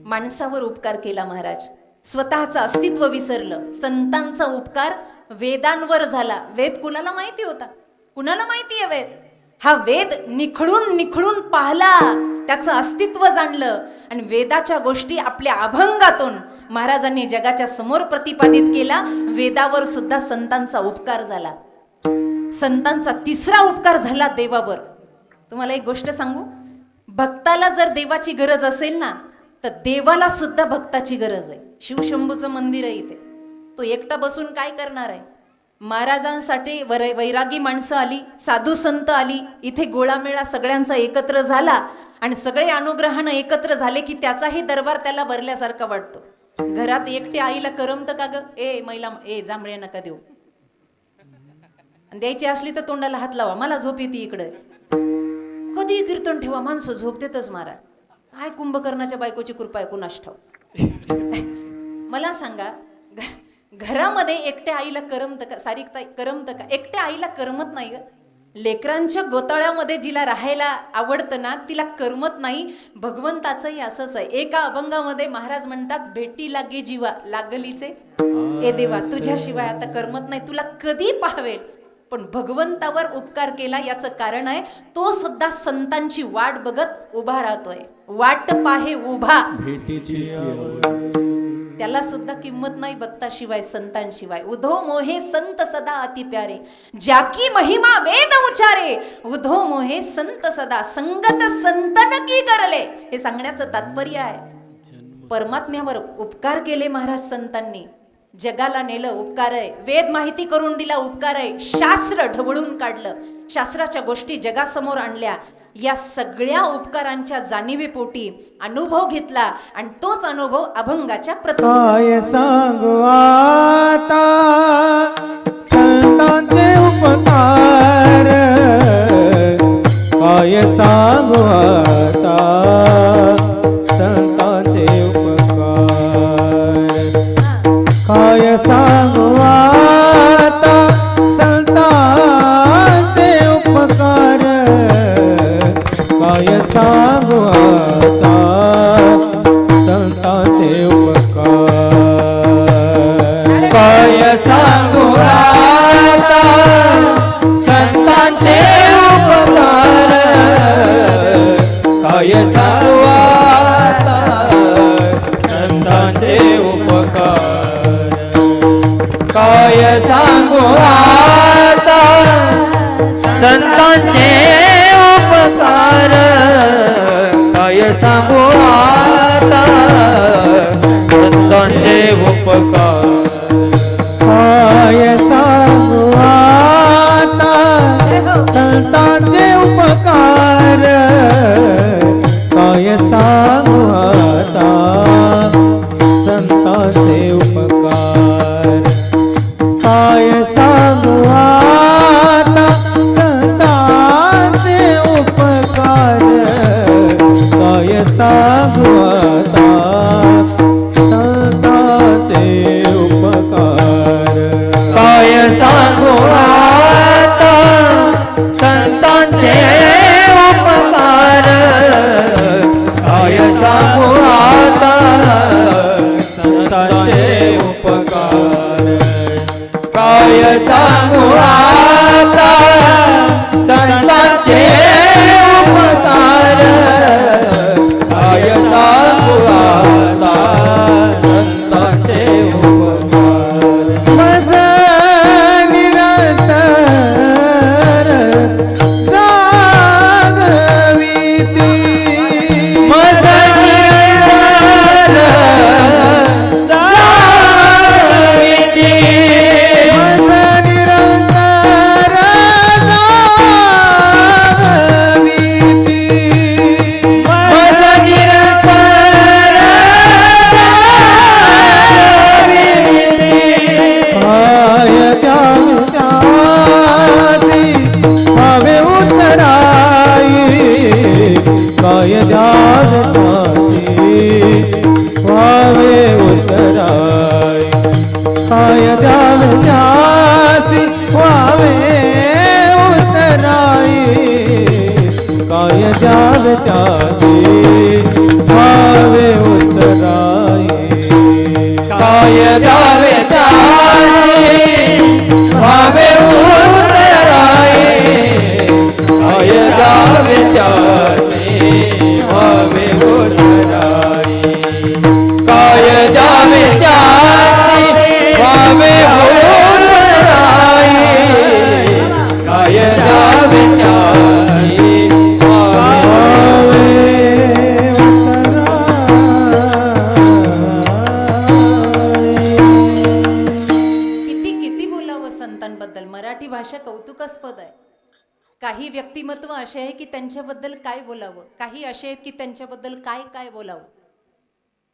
माणसावर उपकार केला महाराज. स्वतःचं अस्तित्व विसरलं. संतांचा उपकार वेदांवर झाला. वेद कुणाला माहिती होता? कुणाला माहिती आहे वेद? हा वेद निखळून निखळून पाहला, त्याचं अस्तित्व जाणलं आणि वेदाच्या गोष्टी आपल्या अभंगातून महाराजांनी जगाच्या समोर प्रतिपादित केला. वेदावर सुद्धा संतांचा उपकार झाला. संतांचा 3रा उपकार झाला देवावर. तुम्हाला एक गोष्ट सांगू, भक्ताला जर देवाची गरज असेल ना, तर देवाला सुद्धा भक्ताची गरज आहे. शिवशंभूचं मंदिर आहे इथे. तो एकटा बसून काय करणार आहे? महाराजांसाठी वैरागी माणसं आली, साधू संत आली, इथे गोळामेळा सगळ्यांचा एकत्र झाला आणि सगळे अनुग्रहानं एकत्र झाले की त्याचाही दरबार त्याला भरल्यासारखा वाटतो. घरात एकटे आईला करमतं का ग? ए महिला, ए जांभळे नका देऊ. द्यायची असली तर तोंडाला हात लावा, मला झोप येते इकडे. कधी कीर्तन ठेवा, माणसं झोपतेतच महाराज. काय कुंभकर्णाच्या बायकोची कृपा आहे कुणास ठाऊक. मला सांगा, घरामध्ये एकट्या आईला करमतं का? सारिकता करमतं का? एकट्या आईला करमत नाही ग. लेकरांच्या गोताळ्यामध्ये जिला राहायला आवडतं ना, तिला करमत नाही. भगवंताचंही असंच आहे. एका अभंगामध्ये महाराज म्हणतात, भेटी लागे जीवा लागलीचे, ए देवा तुझ्याशिवाय आता करमत नाही, तुला कधी पाहावेल. पण भगवंतावर उपकार केला याचं कारण आहे, तो सुद्धा संतांची वाट बघत उभा राहतोय. वाट पाहे उभा, त्याला सुद्धा किंमत नाही भक्ताशिवाय, संतांशिवाय. उधो मोहे संत सदा अति प्यारे, ज्याकी महिमा वेद उच्चारे. उधो मोहे संत सदा, संगत संतन की करले. हे सांगण्याचं तात्पर्य आहे, परमात्म्यावर उपकार केले महाराज संतांनी. जगाला नेलं, उपकार आहे. वेद माहिती करून दिला, उपकार आहे. शास्त्र ढवळून काढलं, शास्त्राच्या गोष्टी जगासमोर आणल्या. या सगळ्या उपकारांच्या जाणीवेपोटी अनुभव घेतला आणि तोच अनुभव अभंगाच्या काय सांगू आता संतांचे उपकार, काय सांगू आता संतांचे उपकार, काय सांगू आता संतांचे उपकार, काय सांगू आता संतांचे उपकार, काय सांगू आता संतांचे उपकार, उपकार काय सांगू आता संतांचे उपकार काय सांगू आता संतांचे उपकार काय सांगू आता संतांचे उपकार काय सांगू आता संतांचे उपकार काय सांगू आता संतांचे उपकार काय सांगू आता संतांचे उपकार काय सांगू आता संतांचे उपकार काय सांगू आता संतांचे उपकार काय सांगू आता संतांचे उपकार काय सांगू आता संतांचे उपकार मज निरंतर जागविती मज निरंतर जागविती मज निरंतर जागविती मज निरंतर जागविती काय त्यासी हवे उतराई काय त्यासी हवे उतराई काय त्यासी हवे उतराई काय त्यासी हवे उतराई काय द्यावे त्यासी व्हावे उतराई काय द्यावे त्यासी व्हावे उतराई काय द्यावे त्यासी व्हावे उतराई काय द्यावे त्यासी व्हावे किती किती बोलावं संतांबद्दल. मराठी भाषा कौतुकास्पद आहे. काही व्यक्तिमत्व असे आहे की त्यांच्याबद्दल काय बोलावं, काही असे आहेत की त्यांच्याबद्दल काय काय बोलावं,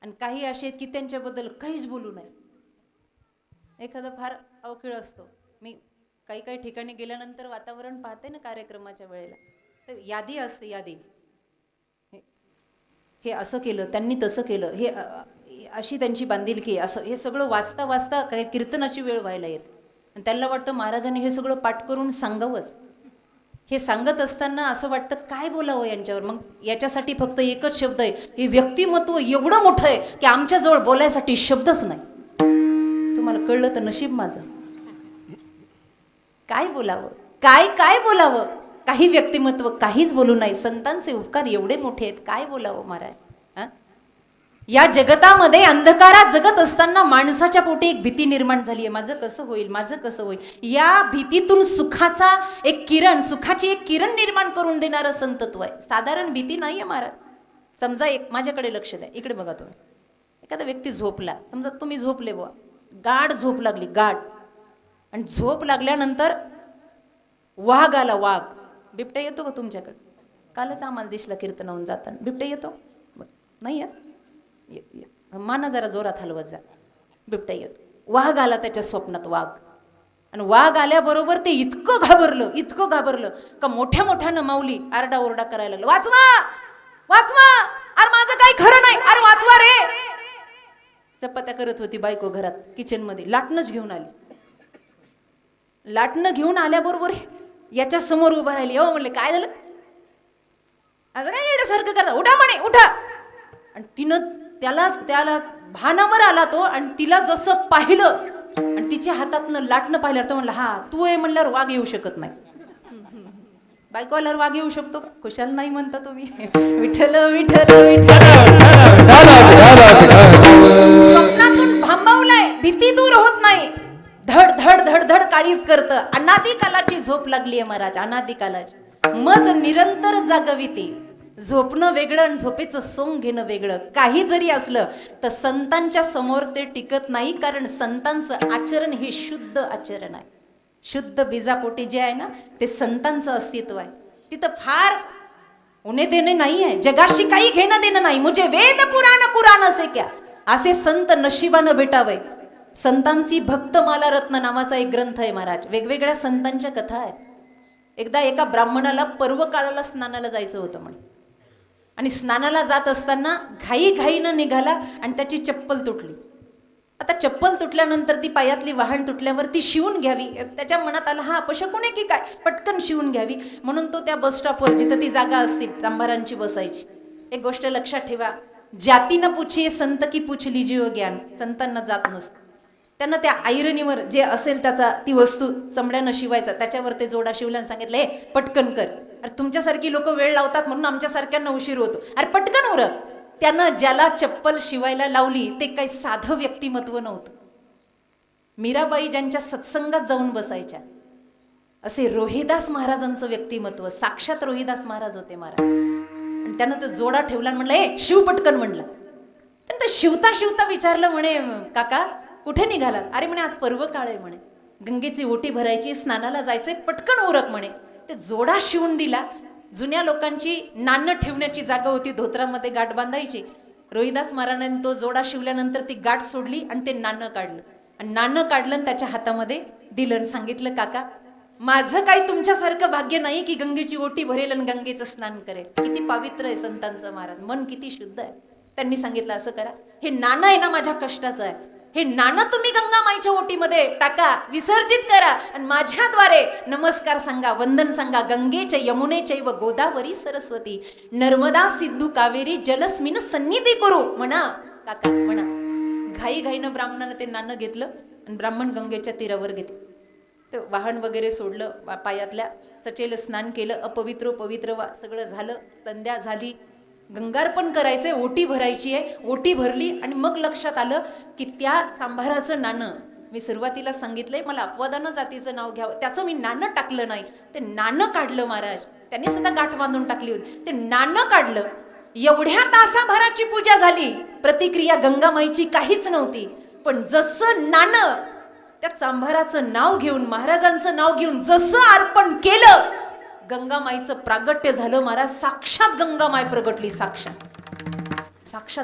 आणि काही असे आहेत की त्यांच्याबद्दल काहीच बोलू नये. एखादा फार अवखळ असतो. मी काही काही ठिकाणी गेल्यानंतर वातावरण पाहते ना कार्यक्रमाच्या वेळेला, तर यादी असते, यादी. हे असं केलं त्यांनी, तसं केलं, हे अशी त्यांची बांधिलकी, असं हे सगळं वाचता वाचता काही कीर्तनाची वेळ व्हायला येते आणि त्यांना वाटतं महाराजांनी हे सगळं पाठ करून सांगावंच. हे सांगत असताना असं वाटतं काय बोलावं यांच्यावर. मग याच्यासाठी फक्त एकच शब्द आहे, हे व्यक्तिमत्व एवढं मोठं आहे की आमच्याजवळ बोलायसाठी शब्दच नाही. तुम्हाला कळलं तर नशीब माझं. काय बोलावं, काय काय बोलावं. काही व्यक्तिमत्व काहीच बोलू नाही. संतांचे उपकार एवढे मोठे आहेत, काय बोलावं महाराज. या जगतामध्ये अंधकारात जगत असताना माणसाच्या पोटी एक भीती निर्माण झाली आहे, माझं कसं होईल, माझं कसं होईल. या भीतीतून सुखाचा एक किरण, सुखाची एक किरण निर्माण करून देणारं संतत्व आहे. साधारण भीती नाही आहे महाराज. समजा एक माझ्याकडे लक्ष द्या, इकडे बघा तुम्ही. एखादा व्यक्ती झोपला, समजा तुम्ही झोपले बुवा, गाढ झोप लागली, गाढ. आणि झोप लागल्यानंतर वाघ आला, वाघ. बिबट्या येतो का तुमच्याकडे? कालच आम्हाला दिसला कीर्तनाहून जाताना. बिबट्या येतो? नाही येत. माना जरा जोरात हलवत जा. बिबट्या येतो. वाघ आला त्याच्या स्वप्नात, वाघ. आणि वाघ आल्याबरोबर ते इतकं घाबरलं का मोठ्या मोठ्यानं माऊली आरडाओरडा करायला लागलं, वाचवा वाचवा, अरे माझं काही खरं नाही, अरे वाचवा रे. चपात्या करत होती बायको घरात किचन मध्ये, लाटणंच घेऊन आली. लाटणं घेऊन आल्याबरोबर याच्या समोर उभा राहिली. हो म्हणले, काय झालं, असं काय येण्यासारखं करता, उठा म्हणे, उठा. आणि तिनं त्याला भानावर आला तो, आणि तिला जसं पाहिलं आणि तिच्या हातातनं लाटणं पाहिल्यावर तो म्हणला, हा तू आहे म्हणल्यावर वाघ येऊ शकत नाही. बायको आल्यावर वाघ येऊ शकतो का? खुशाल नाही म्हणता तुम्ही. विठ्ठल विठ्ठल विठ्ठल. स्वप्नातून भांबावलं काळीज करतं. अनादिकालाची झोप लागली आहे महाराज, अनादिकालाची. मज निरंतर जागविती. झोपणं वेगळं आणि झोपेचं सोंग घेणं वेगळं. काही जरी असलं तर संतांच्या समोर ते टिकत नाही, कारण संतांचं आचरण हे शुद्ध आचरण आहे. शुद्ध बीजापोटी जे आहे ना ते संतांचं अस्तित्व आहे. तिथं फार उणे देणे नाही आहे, जगाशी काही घेणं देणं नाही. मुझे वेद पुराण कुराण असे क्या, असे संत नशिबानं भेटावे. संतांची भक्तमाला रत्न नावाचा एक ग्रंथ आहे महाराज. वेगवेगळ्या संतांच्या कथा आहेत. एकदा एका ब्राह्मणाला पर्व काळाला स्नानाला जायचं होतं म्हणे, आणि स्नानाला जात असताना घाईघाईनं निघाला आणि त्याची चप्पल तुटली. आता चप्पल तुटल्यानंतर ती पायातली वाहन तुटल्यावर ती शिवून घ्यावी. त्याच्या मनात आला हा अपशकुन आहे की काय, पटकन शिवून घ्यावी. म्हणून तो त्या बस स्टॉपवर जिथं ती जागा असते चांभारांची बसायची. एक गोष्ट लक्षात ठेवा, जाती न पूछिए संत की पूछ लीजिए ज्ञान. संतांना जात नसतं. त्यांना त्या आयरणीवर जे असेल त्याचा ती वस्तू चमड्यानं शिवायचा, त्याच्यावर ते जोडा शिवला आणि सांगितलं हे पटकन कर. अरे तुमच्यासारखी लोक वेळ लावतात म्हणून आमच्यासारख्यांना उशीर होतो. अरे पटकन उरक. त्यानं ज्याला चप्पल शिवायला लावली ते काही साधं व्यक्तिमत्व नव्हतं. मीराबाई ज्यांच्या सत्संगात जाऊन बसायच्या, असे रोहिदास महाराजांचं व्यक्तिमत्व. साक्षात रोहिदास महाराज होते महाराज. आणि त्यानं तो जोडा ठेवला आणि म्हणलं हे शिव पटकन म्हणलं. त्यानंतर शिवता शिवता विचारलं म्हणे काका कुठे निघालात? अरे म्हणे आज पर्व काळ आहे म्हणे, गंगेची ओटी भरायची, स्नानाला जायचंय, पटकन उरक म्हणे. ते जोडा शिवून दिला. जुन्या लोकांची नाणं ठेवण्याची जागा होती, धोत्रामध्ये गाठ बांधायची. रोहिदास महाराजांनी तो जोडा शिवल्यानंतर ती गाठ सोडली आणि ते नाणं काढलं. आणि नाणं काढलं आणि त्याच्या हातामध्ये दिलं आणि सांगितलं काका माझं काही तुमच्यासारखं भाग्य नाही की गंगेची ओटी भरेल आणि गंगेचं स्नान करेल. किती पवित्र आहे संतांचं महाराज, मन किती शुद्ध आहे. त्यांनी सांगितलं असं करा, हे नाणं आहे ना माझ्या कष्टाचं आहे, हे नाणं तुम्ही गंगामाईच्या ओटीमध्ये टाका, विसर्जित करा आणि माझ्याद्वारे नमस्कार सांगा, वंदन सांगा. गंगेच यमुनेच व गोदावरी सरस्वती नर्मदा सिंधू कावेरी जलस्मिन सन्निधी करू म्हणा काका म्हणा. घाईघाईनं ब्राह्मणानं ते नाणं घेतलं आणि ब्राह्मण गंगेच्या तीरावर घेतलं. ते वाहन वगैरे सोडलं, पायातल्या सचेल स्नान केलं, अपवित्र पवित्र सगळं झालं. संध्या झाली, गंगार्पण करायचंय, ओटी भरायची आहे. ओटी भरली आणि मग लक्षात आलं की त्या सांभाराचं नाणं मी सुरुवातीला सांगितलंय मला अपवादानं जातीचं नाव घ्यावं, त्याचं मी नाणं टाकलं नाही. ते नाणं काढलं महाराज, त्यांनी सुद्धा गाठ बांधून टाकली होती. ते नाणं काढलं. एवढ्या तासाभराची पूजा झाली, प्रतिक्रिया गंगामाईची काहीच नव्हती. पण जसं नाणं त्या चांभाराचं नाव घेऊन, महाराजांचं नाव घेऊन जसं अर्पण केलं, गंगामाईचं प्रागट्य झालं महाराज. साक्षात गंगामाय प्रगटली, साक्षात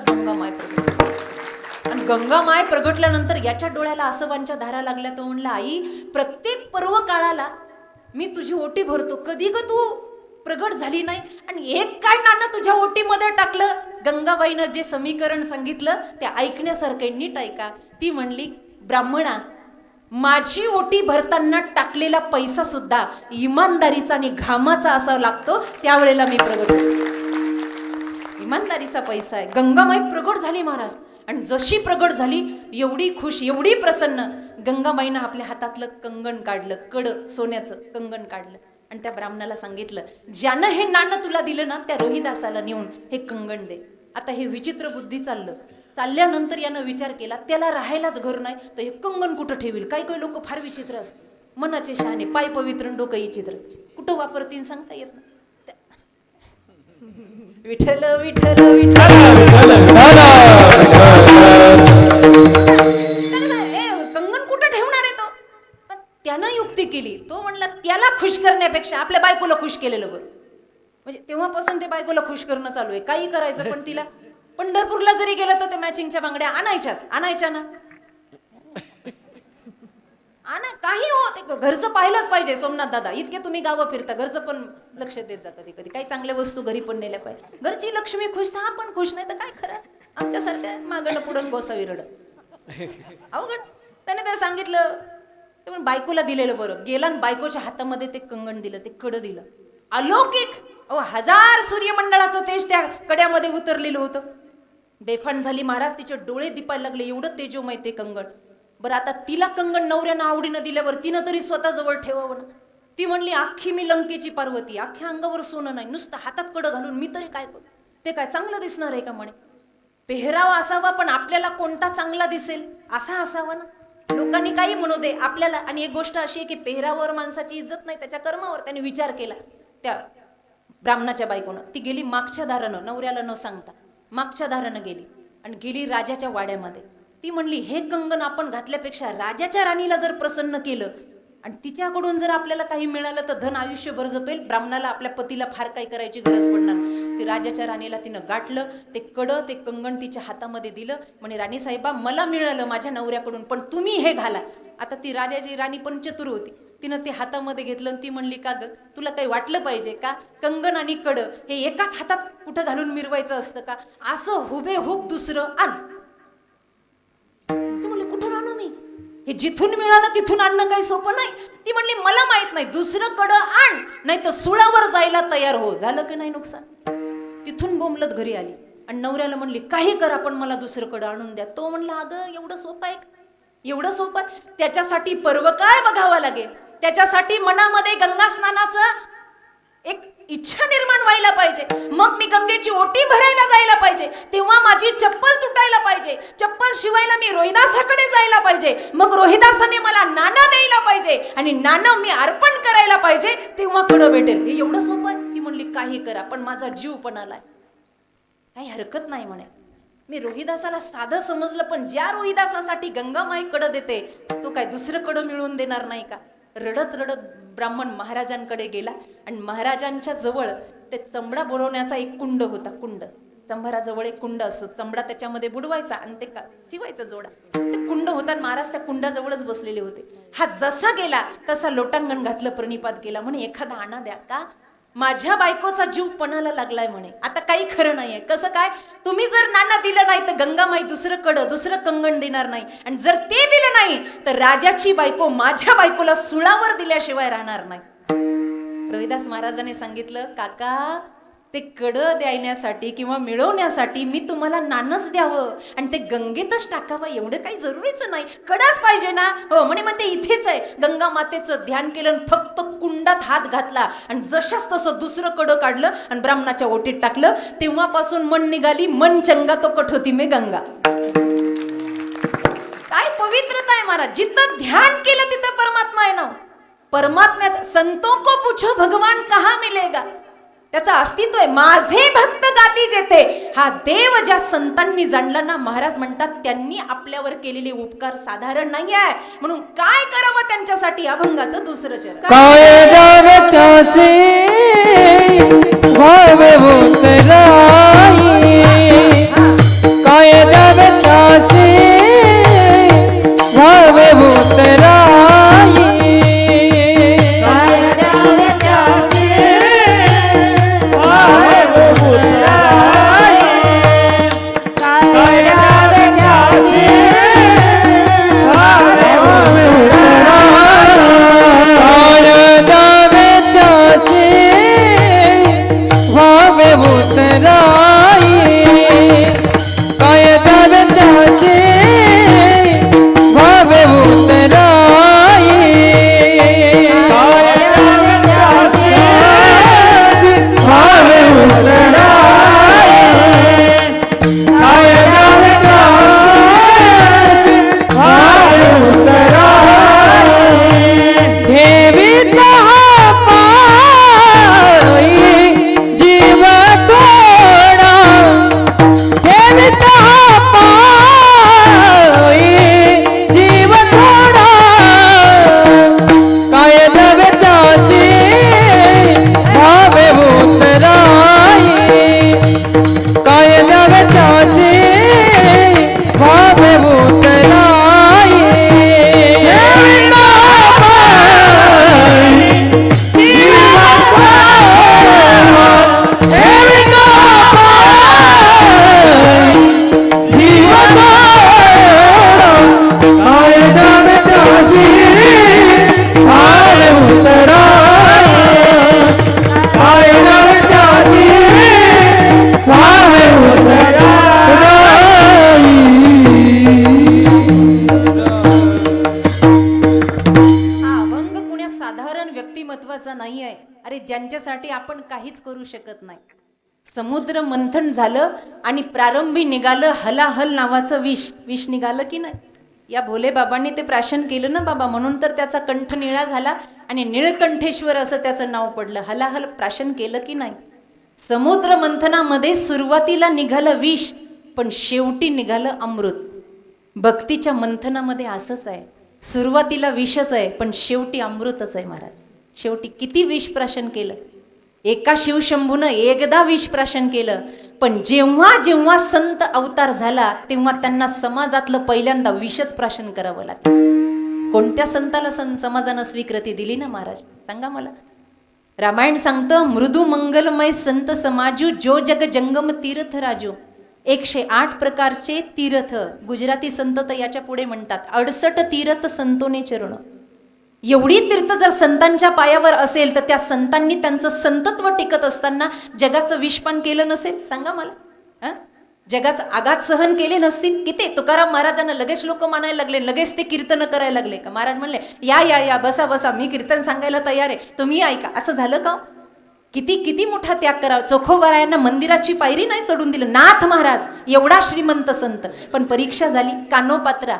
गंगामाय प्रगटली. आणि गंगामाय प्रगटल्यानंतर याच्या डोळ्याला आसवांच्या धारा लागल्या. तो म्हणला आई प्रत्येक पर्व काळाला मी तुझी ओटी भरतो, कधी ग तू प्रगट झाली नाही आणि एक काय नाणं तुझ्या ओटीमध्ये टाकलं. गंगाबाईनं जे समीकरण सांगितलं ते ऐकण्यासारखं, नीट ऐका. ती म्हणली ब्राह्मणा माझी ओटी भरताना टाकलेला पैसा सुद्धा इमानदारीचा आणि घामाचा असा लागतो, त्यावेळेला मी प्रगट होतो. इमानदारीचा पैसा आहे. गंगामाई प्रगट झाली महाराज. आणि जशी प्रगट झाली एवढी खुश, एवढी प्रसन्न, गंगामाईनं आपल्या हातातलं कंगण काढलं, सोन्याचं कंगण काढलं आणि त्या ब्राह्मणाला सांगितलं ज्यानं हे नाणं तुला दिलं ना त्या रोहिदासाला नेऊन हे कंगण दे. आता हे विचित्र बुद्धी चालल्यानंतर यानं विचार केला त्याला राहायलाच घर नाही तर हे कंगण कुठं ठेवील. काही काही लोक फार विचित्र असतात, मनाचे शहाणे, पाय पवित्र डोकं विचित्र, कुठं वापरतीन सांगता येत नाही. विठ्ठल विठ्ठल विठ्ठल कंगन कुठं ठेवणार आहे तो. पण त्यानं युक्ती केली. तो म्हणला त्याला खुश करण्यापेक्षा आपल्या बायकोला खुश केलेलं बरं. म्हणजे तेव्हापासून ते बायकोला खुश करणं चालू आहे. काही करायचं पण तिला पंढरपूरला जरी गेलं तर ते मॅचिंगच्या बांगड्या आणायच्या ना. काही हो ते घरचं पाहिलंच पाहिजे. सोमनाथ दादा इतके तुम्ही गावं फिरता, घरचं पण लक्ष देत जा. कधी कधी काही चांगल्या वस्तू घरी पण नेल्या पाहिजे. घरची लक्ष्मी खुश तर आपण खुश, नाही तर काय खरं आमच्यासारख्या मागणं पुढं गोसावी रड अवघड. त्याने ते सांगितलं ते पण बायकोला दिलेलं बरं. गेला आणि बायकोच्या हातामध्ये ते कंगण दिलं, ते कडं दिलं. अलौकिक 1000 सूर्यमंडळाचं तेज त्या कड्यामध्ये उतरलेलं होतं. बेफान झाली महाराज, तिचे डोळे दिपायला लागले, एवढं तेजोमय ते कंगण. बरं आता तिला कंगण नवऱ्यानं आवडीनं दिल्यावर तिनं तरी स्वतः जवळ ठेवावं ना. ती म्हणली अख्खी मी लंकेची पार्वती, अख्ख्या अंगावर सोनं नाही, नुसतं हातात कडं घालून मी तरी काय करू. ते काय चांगलं दिसणार आहे का म्हणे. पेहराव असावा पण आपल्याला कोणता चांगला दिसेल असा असावा ना. लोकांनी काही म्हणू दे आपल्याला. आणि एक गोष्ट अशी आहे की पेहरावर माणसाची इज्जत नाही, त्याच्या कर्मावर. त्याने विचार केला. त्या ब्राह्मणाच्या बायकोनं, ती गेली मागच्या दारानं, नवऱ्याला न सांगता मागच्या दारानं गेली आणि गेली राजाच्या वाड्यामध्ये. ती म्हणली, हे कंगन आपण घातल्यापेक्षा राजाच्या राणीला जर प्रसन्न केलं आणि तिच्याकडून जर आपल्याला काही मिळालं तर धन आयुष्यभर जपेल. ब्राह्मणाला आपल्या पतीला फार काही करायची गरज पडणार. ते राजाच्या राणीला तिनं गाठलं, ते कडं ते कंगण तिच्या हातामध्ये दिलं. म्हणे, राणी साहेबा, मला मिळालं माझ्या नवऱ्याकडून, पण तुम्ही हे घाला. आता ती राजाची राणी पण चतुर होती. तिनं ते हातामध्ये घेतलं आणि ती म्हणली, का ग, तुला काही वाटलं पाहिजे का? कंगण आणि कडं हे एकाच हातात कुठं घालून मिरवायचं असतं का? असं हुबेहूब दुसरं आण. ती म्हणली, कुठून आणू मी? हे जिथून मिळालं तिथून आणणं काही सोपं नाही. ती म्हणली, मला माहित नाही, दुसरं कडं आण, नाही तर सुळावर जायला तयार हो. झालं की नाही नुकसान? तिथून बोंबलत घरी आली आणि नवऱ्याला म्हणली, काही करा पण मला दुसरं कडं आणून द्या. तो म्हणला, अगं एवढं सोपं आहे? एवढं सोपं? त्याच्यासाठी पर्वकाळ बघावा लागेल. त्याच्यासाठी मनामध्ये गंगा स्नानाचं एक इच्छा निर्माण व्हायला पाहिजे. मग मी गंगेची ओटी भरायला जायला पाहिजे. तेव्हा माझी चप्पल तुटायला पाहिजे. चप्पल शिवायला मी रोहिदासाकडे जायला पाहिजे. मग रोहिदासाने मला नाणं द्यायला पाहिजे आणि नाणं मी अर्पण करायला पाहिजे. तेव्हा कडं भेटेल. हे एवढं सोपं आहे? ती म्हणली, काही करा पण माझा जीव पण आलाय. काही हरकत नाही म्हणे. मी रोहिदासाला साधं समजलं, पण ज्या रोहिदासासाठी गंगामाई कडं देते तो काय दुसरं कडं मिळवून देणार नाही का? रडत रडत ब्राह्मण महाराजांकडे गेला आणि महाराजांच्या जवळ ते चमडा बुडवण्याचा एक कुंड होता. कुंड, चंभाराजवळ एक कुंड असतो. चमडा त्याच्यामध्ये बुडवायचा आणि ते शिवायचा जोडा. ते कुंड होता आणि महाराज त्या कुंडाजवळच बसलेले होते. हा जसा गेला तसा लोटांगण घातलं, प्रणिपात केला. म्हणे, एखादा आणा द्या. का? माझ्या बायकोचा जीव पणाला लागलाय म्हणे. आता काही खरं नाहीये. कसं काय? तुम्ही जर नाणं दिलं नाही तर गंगामाई दुसरं कडं दुसरं कंगण देणार नाही, आणि जर ते दिलं नाही तर राजाची बायको माझ्या बायकोला सुळावर दिल्याशिवाय राहणार नाही. रोहिदास महाराजांनी सांगितलं, काका, ते कडं देण्यासाठी किंवा मिळवण्यासाठी मी तुम्हाला नाणंच द्यावं आणि ते गंगेतच टाकावं एवढं काही जरुरीच नाही. कडाच पाहिजे ना? हो म्हणे, मग ते इथेच आहे. गंगा मातेचं ध्यान केलं आणि फक्त कुंडात हात घातला आणि जशाच तसं दुसरं कडं काढलं आणि ब्राह्मणाच्या ओटीत टाकलं. तेव्हापासून मन निघाली, मन चंगा तो कट होती मे गंगा. काय पवित्रता आहे महाराज. जिथं ध्यान केलं तिथं परमात्मा आहे ना. परमात्म्याचं संतों को पूछो भगवान कहाँ मिलेगा, त्याचं अस्तित्व आहे. माझे भक्त गाती जेथे. हा देव ज्या संतांनी जाणला ना, महाराज म्हणतात त्यांनी आपल्यावर केलेले उपकार साधारण नाही आहे. म्हणून काय करावं त्यांच्यासाठी? अभंगाचं दुसरं चरण. काय द्यावे त्यासे व्हावे उतराई, काय द्यावे त्यासे व्हावे उतराई, नाही आहे. अरे ज्यांच्यासाठी आपण काहीच करू शकत नाही. समुद्र मंथन झालं आणि प्रारंभी निघालं हलाहल नावाचं विष. विष निघालं की नाही? या भोले बाबांनी ते प्राशन केलं ना बाबा, म्हणून तर त्याचा कंठ निळा झाला आणि निळकंठेश्वर असं त्याचं नाव पडलं. हलाहल प्राशन केलं की नाही? समुद्र मंथनामध्ये सुरुवातीला निघालं विष, पण शेवटी निघालं अमृत. भक्तीच्या मंथनामध्ये असंच आहे, सुरुवातीला विषच आहे पण शेवटी अमृतच आहे महाराज. शेवटी किती विष प्राशन केलं, एका शिवशंभूनं एकदा विष प्राशन केलं, पण जेव्हा जेव्हा संत अवतार झाला तेव्हा त्यांना समाजातलं पहिल्यांदा विषच प्राशन करावं लागलं. कोणत्या संताला समाजानं स्वीकृती दिली ना महाराज, सांगा मला. रामायण सांगतं, मृदू मंगलमय संत समाजू जो जग जंगम तीर्थ राजू. 108 प्रकारचे तीर्थ गुजराती संत तर याच्या पुढे म्हणतात 68 तीर्थ संतोने चरण. एवढी तीर्थ जर संतांच्या पायावर असेल तर त्या संतांनी त्यांचं संतत्व टिकत असताना जगाचं विषपान केलं नसेल, सांगा मला. जगाचं आघात सहन केले नसतील. किती तुकाराम महाराजांना लगेच लोक मानायला लागले, लगेच ते कीर्तन करायला लागले का? महाराज म्हणले या या या बसा बसा, मी कीर्तन सांगायला तयार आहे, तुम्ही ऐका. असं झालं का? किती किती मोठा त्याग करावा. चोखोबारायांना मंदिराची पायरी नाही चढून दिलं. नाथ महाराज एवढा श्रीमंत संत, पण परीक्षा झाली. कानोपात्रा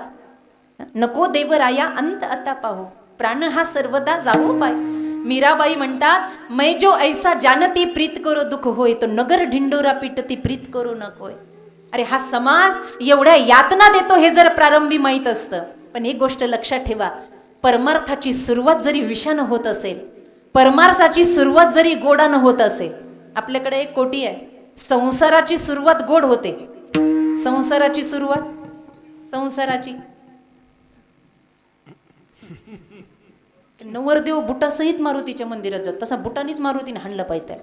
नको देवराया अंत आता पाहू, प्राण हा सर्वदा जावो पाय. मीराबाई म्हणतात, मै जो ऐसा जानती प्रीत करो दुःख होय, तो नगर ढिंडोरा पिटती प्रीत करो नकोय. अरे हा समाज एवढ्या यातना देतो हे जर प्रारंभी माहीत असतं. पण एक गोष्ट लक्षात ठेवा, परमार्थाची सुरुवात जरी विषानं होत असेल, परमार्थाची सुरुवात जरी गोडानं होत असेल, आपल्याकडे एक कोटी आहे, संसाराची सुरुवात गोड होते. संसाराची सुरुवात, संसाराची नवरदेव बुटासहित मारुतीच्या मंदिरात जातो, तसा बुटानीच मारुतीने हाणलं पाहिजे.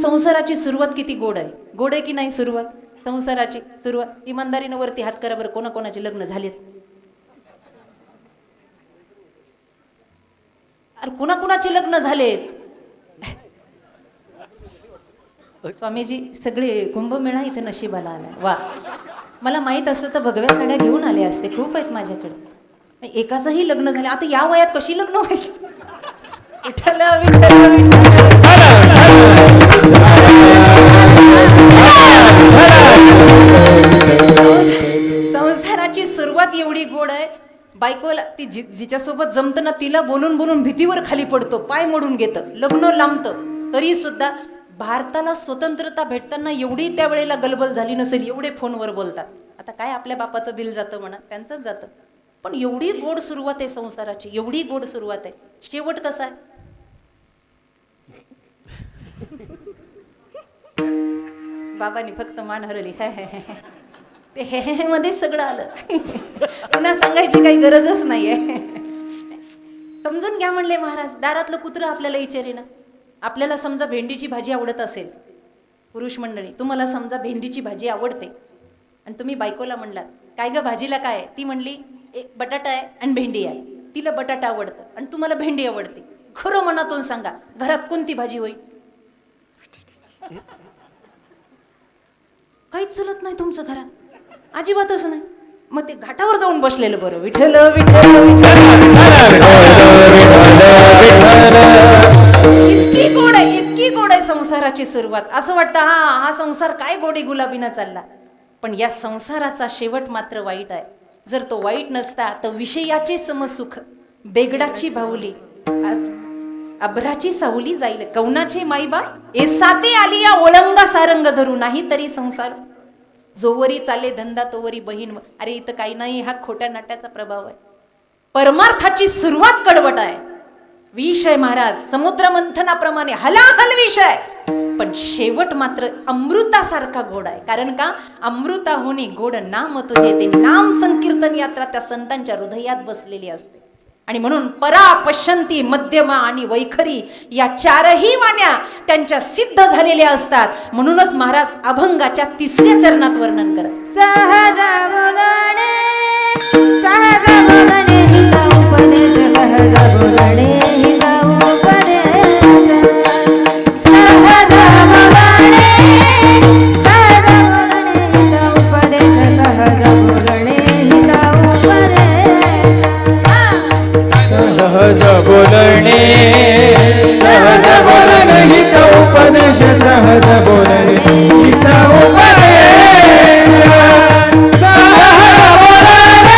संसाराची सुरुवात किती गोड आहे. गोड आहे की नाही सुरुवात? संसाराची सुरुवात. इमानदारीनं वरती हात करा बरं, कोणाकोणाचे लग्न झालेत? अरे कुणाकुणाचे लग्न झालेत? स्वामीजी सगळे कुंभमेळा इथं नशिबाला आला. वा, मला माहित असतं तर भगव्या साड्या घेऊन आले असते, खूप आहेत माझ्याकडे. एकाचंही लग्न झाले, आता या वयात कशी लग्न व्हायची? विठ्ठल विठ्ठल विठ्ठल. संसाराची सुरुवात एवढी गोड आहे, बायकोला ती जिच्यासोबत जमतं ना तिला बोलून बोलून भीतीवर खाली पडतो, पाय मोडून घेतं, लग्न लांबतं. तरी सुद्धा भारताला स्वतंत्रता भेटताना एवढी त्यावेळेला गलबल झाली नसेल, एवढे फोनवर बोलतात. आता काय आपल्या बापाचं बिल जातं म्हणा, त्यांचंच जातं. पण एवढी गोड सुरुवात आहे संसाराची, एवढी गोड सुरुवात आहे. शेवट कसा आहे? बाबांनी फक्त मान हरवली. ते हे मध्येच सगळं आलं. पुन्हा सांगायची काही गरजच नाहीये. समजून घ्या म्हणले महाराज. दारातलं कुत्रं आपल्याला विचारेना. आपल्याला समजा भेंडीची भाजी आवडत असेल, पुरुष मंडळी तुम्हाला समजा भेंडीची भाजी आवडते आणि तुम्ही बायकोला म्हणलात काय ग भाजीला काय आहे? ती म्हणली बटाटा आहे आणि भेंडी आहे. तिला बटाटा आवडतं आणि तुम्हाला भेंडी आवडते. खरं मनातून सांगा, घरात कोणती भाजी होईल? काहीच चलत नाही तुमचं घरात, अजिबातच नाही. मग ते घाटावर जाऊन बसलेलं बरं. विठ्ठल विठ्ठल इतकी गोड आहे, इतकी गोड आहे संसाराची सुरुवात. असं वाटतं हा संसार काय गोडी गुलाबीनं चालला. पण या संसाराचा शेवट मात्र वाईट आहे. जर तो वाईट नसता तर विषयाचे समसुख, बेगडाची बाहुली, अभ्राची सावली जाईल, कौनाचे माईबा एसाते आलिया ओळंगा सारंग धरू. नाही तरी संसार जोवरी चाले धंदा तोवरी बहीण. अरे इथं काही नाही, हा खोट्या नाट्याचा प्रभाव आहे. परमार्थाची सुरुवात कडवट आहे. विष आहे महाराज, समुद्र मंथनाप्रमाणे हलाहल विष आहे, पण शेवट मात्र अमृतासारखा गोड आहे. कारण का? अमृताहुनी गोड नाम तुझे. ते नाम संकीर्तन यात्रा त्या संतांच्या हृदयात बसलेली असते. आणि म्हणून परा, पश्यंती, मध्यमा आणि वैखरी या चारही वाण्या त्यांच्या सिद्ध झालेल्या असतात. म्हणूनच महाराज अभंगाच्या 3ऱ्या चरणात वर्णन करत सहज बोलणे, सहज बोलणे हिता उपदेश, सहज बोलणे हिता उपदेश, सहज बोलणे, सहज बोलणे हिता उपदेश, सहज बोलणे हिता उपदेश. सहज बोलणे, सहज बोलणे हित उपदेश, सहज बोलणे हित उपदेश, सहज बोलणे,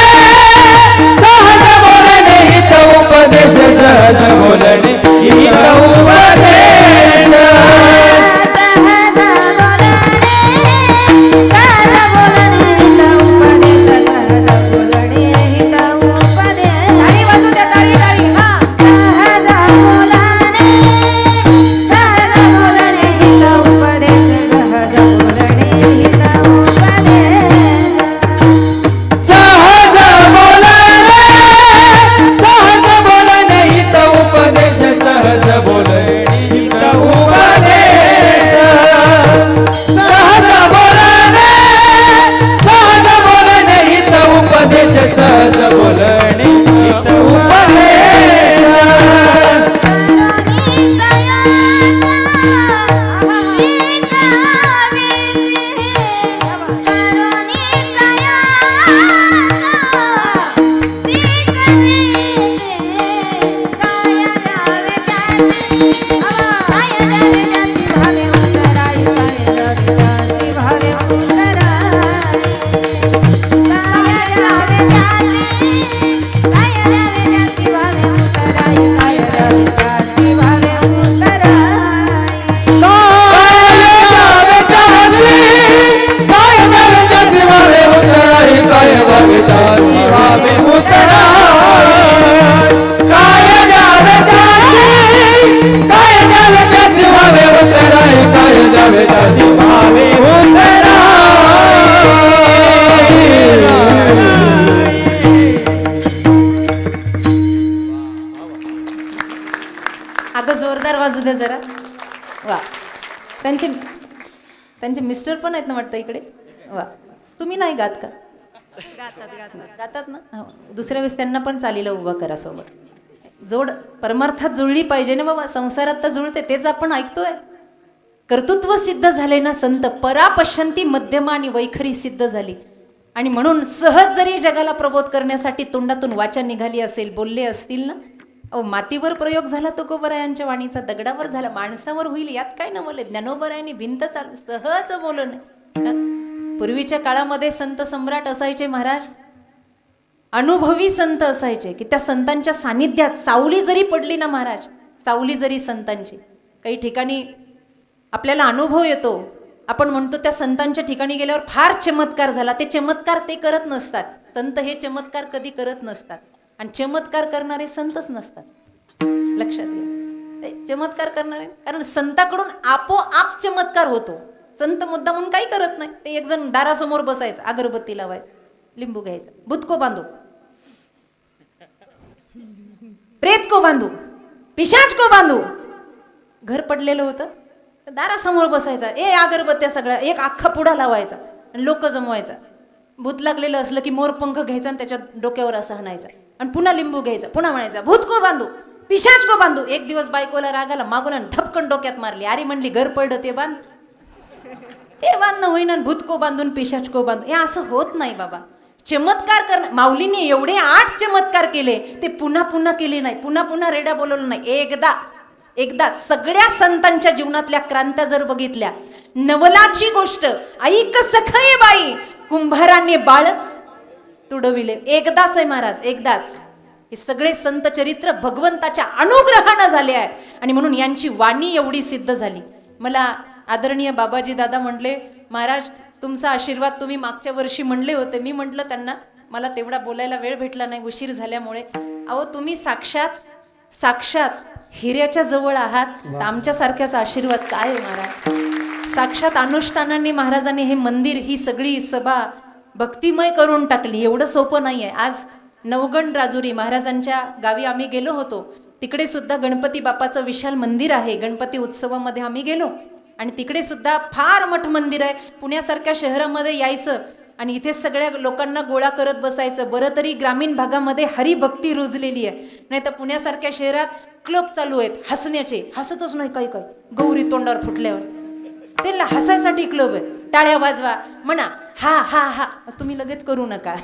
सहज बोलणे हित उपदेश अगं जोरदार वाजू दे जरा. वा. त्यांचे त्यांचे मिस्टर पण आहेत ना वाटतं इकडे. वा. तुम्ही नाही गात का? गातात ना. हो. दुसऱ्या वेळेस त्यांना पण चालीला उभा करा सोबत. जोड परमार्थात जुळली पाहिजे ना बाबा. संसारात तर जुळते, तेच आपण ऐकतोय. कर्तृत्व सिद्ध झाले ना संत. परापश्यंती मध्यमा आणि वैखरी सिद्ध झाली. आणि म्हणून सहज जरी जगाला प्रबोध करण्यासाठी तोंडातून वाचा निघाली असेल, बोलले असतील ना. अहो, मातीवर प्रयोग झाला तुकोबरायांच्या वाणीचा, दगडावर झाला, माणसावर होईल यात काय नवले. ज्ञानोबरायांनी भिंत चाल सहज बोलणं. पूर्वीच्या काळामध्ये संत सम्राट असायचे महाराज, अनुभवी संत असायचे की त्या संतांच्या सानिध्यात सावली जरी पडली ना महाराज, सावली जरी संतांची, काही ठिकाणी आपल्याला अनुभव येतो. आपण म्हणतो त्या संतांच्या ठिकाणी गेल्यावर फार चमत्कार झाला. ते चमत्कार ते करत नसतात. संत हे चमत्कार कधी करत नसतात आणि चमत्कार करणारे संतच नसतात. लक्षात घ्या. चमत्कार करणारे, कारण संताकडून आपोआप चमत्कार होतो. संत मुद्दा म्हणून काही करत नाही. ते एक जण दारासमोर बसायचं, अगरबत्ती लावायचं, लिंबू घ्यायचं, भूत को बांधू, प्रेत को बांधू, पिशाच को बांधू. घर पडलेलं होतं, दारासमोर बसायचा, अगरबत्त्या सगळ्या, एक अख्खा पुडा लावायचा आणि लोक जमवायचा. भूत लागलेलं असलं की मोरपंख घ्यायचा आणि त्याच्या डोक्यावर असं हाणायचा आणि पुन्हा लिंबू घ्यायचा, पुन्हा म्हणायचा भूत को बांधू, पिशाच को बांधू. एक दिवस बायकोला रागाला मागून आणि धपकन डोक्यात मारली. अरे म्हणली घर पडलं ते बांध, ते बांधणं होईना, भूत को बांधून पिशाच को बांधू. हे असं होत नाही बाबा. चमत्कार करणं, माऊलीने एवढे 8 चमत्कार केले, ते पुन्हा पुन्हा केले नाही, पुन्हा पुन्हा रेडा बोलवलं नाही. एकदा सगळ्या संतांच्या जीवनातल्या क्रांत्या जर बघितल्या, नवलाची गोष्ट, ऐक सखय बाई कुंभाराने बाळ तुडविले, एकदाच आहे महाराज, एकदाच. हे सगळे संत चरित्र भगवंताच्या अनुग्रहानं झाले आहे आणि म्हणून यांची वाणी एवढी सिद्ध झाली. मला आदरणीय बाबाजी दादा म्हटले, महाराज तुमचा आशीर्वाद तुम्ही मागच्या वर्षी म्हणले होते. मी म्हटलं त्यांना, मला तेवढा बोलायला वेळ भेटला नाही उशीर झाल्यामुळे. अहो तुम्ही साक्षात हिऱ्याच्या जवळ आहात, तर आमच्यासारख्याचा आशीर्वाद काय आहे महाराज. साक्षात अनुष्ठानांनी महाराजांनी हे मंदिर, ही सगळी सभा भक्तिमय करून टाकली. एवढं सोपं नाही आहे. आज नवगण राजुरी महाराजांच्या गावी आम्ही गेलो होतो, तिकडे सुद्धा गणपती बाप्पाचं विशाल मंदिर आहे. गणपती उत्सवामध्ये आम्ही गेलो आणि तिकडे सुद्धा फार मोठं मंदिर आहे. पुण्यासारख्या शहरामध्ये यायचं आणि इथे सगळ्या लोकांना गोळा करत बसायचं. बरं तरी ग्रामीण भागामध्ये हरिभक्ती रुजलेली आहे, नाही तर पुण्यासारख्या शहरात क्लब चालू आहेत हसण्याचे. हसतच नाही काही गौरी तोंडावर फुटल्यावर, त्यांना हसायसाठी क्लब आहे. टाळ्या वाजवा, म्हणा हा हा हा, तुम्ही लगेच करू नका.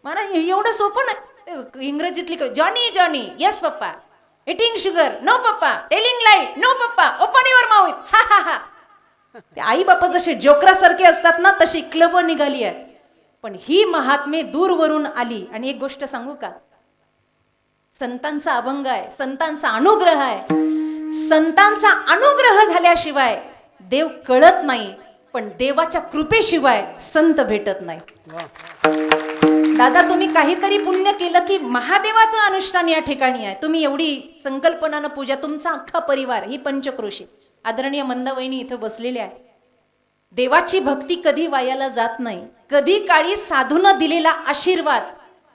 मला एवढं सोपं नाही. इंग्रजीतली Johnny Johnny, yes papa, eating sugar, no पप्पा, टेलिंग लाईट, नो पप्पा, ओपन युअर माउथ, हा हा हा. आई बापा जसे जोकरासारखे असतात ना, तशी क्लब निघाली आहे. पण ही महात्मे दूरवरून आली. आणि एक गोष्ट सांगू का, संतांचा अभंग आहे, संतांचा अनुग्रह आहे. संतांचा अनुग्रह झाल्याशिवाय देव कळत नाही, पण देवाच्या कृपेशिवाय संत भेटत नाही. दादा तुम्ही काहीतरी पुण्य केलं की महादेवाचं अनुष्ठान या ठिकाणी आहे. तुम्ही एवढी संकल्पनानं पूजा, तुमचा अख्खा परिवार, ही पंचक्रोशी. आदरणीय मंदावहिनी इथं बसलेल्या आहे. देवाची भक्ती कधी वायाला जात नाही. कधी काळी साधूनं दिलेला आशीर्वाद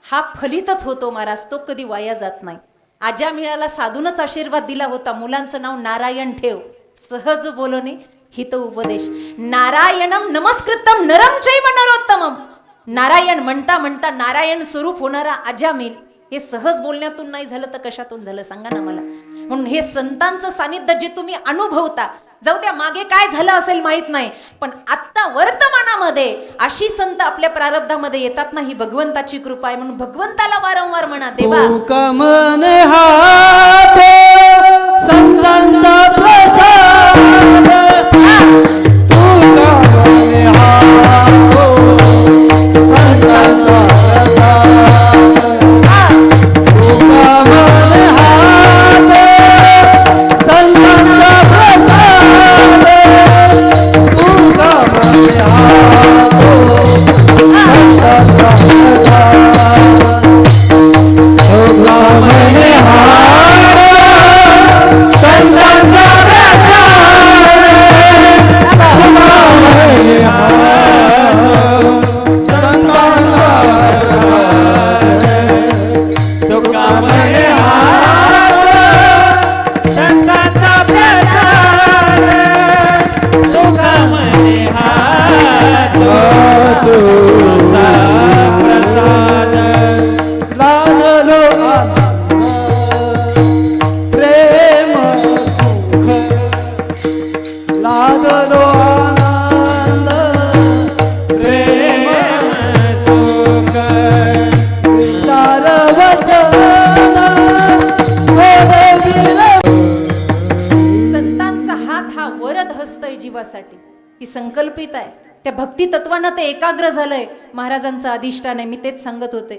हा फलितच होतो महाराज, तो कधी वाया जात नाही. आज्या मिळाला साधूनच आशीर्वाद दिला होता, मुलांचं नाव नारायण ठेव, सहज बोलणे, हित उपदेश. नारायणम नमस्कृतम नरम चैव नरोत्तमम. नारायण म्हणता म्हणता नारायण स्वरूप होणारा अजामिल हे सहज बोलण्यातून नाही झालं तर कशातून झालं सांगा ना मला. म्हणून हे संतांचं सानिध्य जे तुम्ही अनुभवता, जाऊ द्या मागे काय झालं असेल माहित नाही, पण आत्ता वर्तमानामध्ये अशी संत आपल्या प्रारब्धामध्ये येतात ना, ही भगवंताची कृपा आहे. म्हणून भगवंताला वारंवार म्हणा, देवा तुका मन हात संतांचा प्रसाद. तुका मन हात संतांचा प्रसाद. तुका मन हात संतांचा प्रसाद. तुका मन हात संतांचा प्रसाद. तुका मन हात संतांचा प्रसाद लादलो आनंद प्रेम सुख. लादलो आनंद प्रेम सुख. तार वचन सोडविले. संतांचा हात हा वरद हस्त आहे जीवासाठी, ती संकल्पित आहे. त्या भक्ती तत्वानं ते एकाग्र झालंय. महाराजांचं अधिष्ठान आहे. मी तेच सांगत होते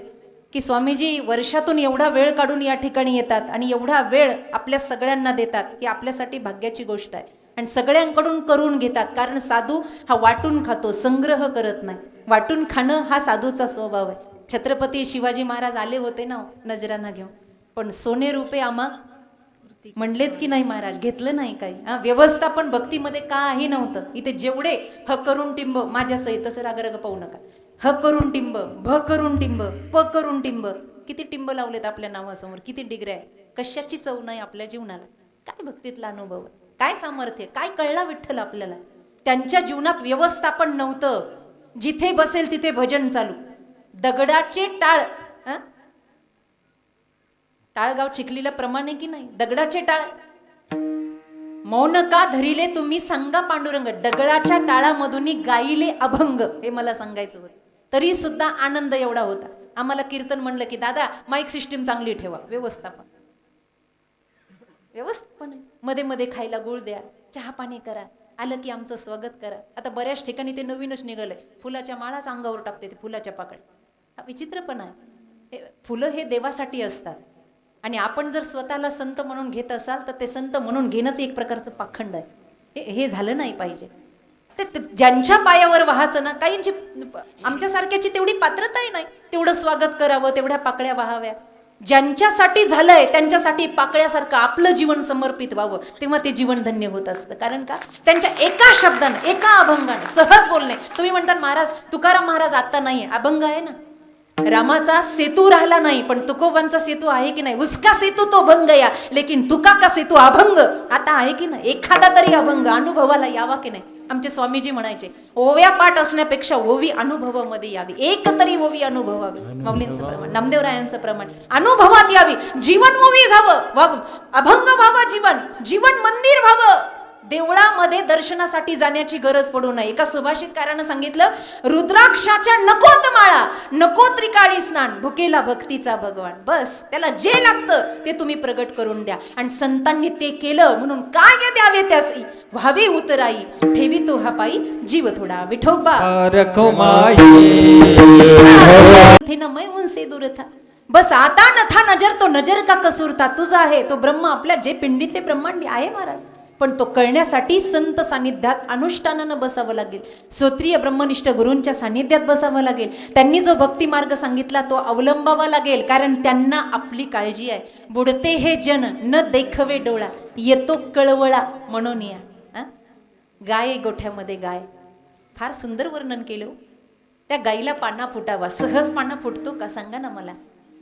की स्वामीजी वर्षातून एवढा वेळ काढून या ठिकाणी येतात आणि एवढा वेळ आपल्या सगळ्यांना देतात. ही आपल्यासाठी भाग्याची गोष्ट आहे आणि सगळ्यांकडून करून घेतात. कारण साधू हा वाटून खातो, संग्रह करत नाही. वाटून खाणं हा साधूचा स्वभाव आहे. छत्रपती शिवाजी महाराज आले होते ना नजरांना घेऊन, पण सोने रुपये आम्हा म्हणलेच की नाही महाराज, घेतलं नाही काही. व्यवस्थापन भक्तीमध्ये काही नव्हतं. इथे जेवढे ह करून टिंब माझ्या सहित, तसं रागरग पाहू नका. ह करून टिंब, भ करून टिंब, प करून टिंब. किती टिंब लावलेत आपल्या नावासमोर, किती डिग्र्या आहे. कशाची चव नाही आपल्या जीवनाला. काय भक्तीतला अनुभव, काय सामर्थ्य, काय कळला विठ्ठल आपल्याला. त्यांच्या जीवनात व्यवस्थापन नव्हतं. जिथे बसेल तिथे भजन चालू. दगडाचे टाळ, टाळगाव चिखलीला प्रमाणे की नाही, दगडाचे टाळ. मौन का धरिले तुम्ही सांगा पांडुरंग. दगडाच्या टाळामधून गाईले अभंग, हे मला सांगायचं होतं. तरी सुद्धा आनंद एवढा होता. आम्हाला कीर्तन म्हणलं की दादा माईक सिस्टीम चांगली ठेवा. व्यवस्थापन, व्यवस्थापन आहे. मध्ये मध्ये खायला गुळ द्या, चहा पाणी करा, आलं की आमचं स्वागत करा. आता बऱ्याच ठिकाणी ते नवीनच निघालंय, फुलाच्या माळाच अंगावर टाकते ते, फुलाच्या पाकळ्या. हा विचित्रपणा आहे. फुलं हे देवासाठी असतात आणि आपण जर स्वतःला संत म्हणून घेत असाल तर ते संत म्हणून घेणंच एक प्रकारचं पाखंड आहे. हे झालं नाही पाहिजे. ते ज्यांच्या पायावर व्हायचं ना, काहींची आमच्यासारख्याची तेवढी पात्रताही नाही तेवढं स्वागत करावं, तेवढ्या पाकळ्या व्हाव्या. ज्यांच्यासाठी झालंय त्यांच्यासाठी पाकळ्यासारखं आपलं जीवन समर्पित व्हावं, तेव्हा ते जीवन धन्य होत असतं. कारण का, त्यांच्या एका शब्दानं, एका अभंगानं, सहज बोलणे. तुम्ही म्हणता महाराज तुकाराम महाराज आता नाहीये, अभंग आहे ना. रामाचा सेतू राहिला नाही पण तुकोबांचा सेतू आहे की नाही. उसका सेतू तो भंग या लेकिन तुका का सेतू अभंग आता आहे की नाही. एखादा तरी अभंग अनुभवाला यावा की नाही. आमचे स्वामीजी म्हणायचे ओव्या पाठ असण्यापेक्षा ओवी अनुभवामध्ये यावी. एक तरी ओवी अनुभवावी. माऊलींचं प्रमाण, नामदेवरायांचं प्रमाण, अनुभवात यावी. जीवन ओवी व्हावं, अभंग व्हावं, जीवन जीवन मंदिर व्हावं. देवळामध्ये दर्शनासाठी जाण्याची गरज पडू नये. एका सुभाषितकारानं सांगितलं, रुद्राक्षाच्या नकोत माळा, नको त्रिकाळी स्नान, भुकेला भक्तीचा भगवान. बस त्याला जे लागतं ते तुम्ही प्रगट करून द्या. आणि संतांनी ते केलं म्हणून काय द्यावे त्यासी, व्हावे उतराई, ठेवी तो हा पायी जीव थोडा विठोबा थे न मैं उनसे दूर था. बस आता न था नजर तो नजर का कसूर था. तुझा आहे तो ब्रह्म आपल्या जे पिंडीतले ब्रह्मांडी आहे महाराज. पण तो कळण्यासाठी संत सानिध्यात अनुष्ठानानं बसावं लागेल. स्वत्रिय ब्रह्मनिष्ठ गुरूंच्या सानिध्यात बसावं लागेल. त्यांनी जो भक्ती मार्ग सांगितला तो अवलंबावा लागेल. कारण त्यांना आपली काळजी आहे. बुडते हे जन न देखवे डोळा, येतो कळवळा म्हणून या. गाय गोठ्यामध्ये गाय, फार सुंदर वर्णन केलं. त्या गाईला पाना फुटावा. सहज पाना फुटतो का सांगा ना मला.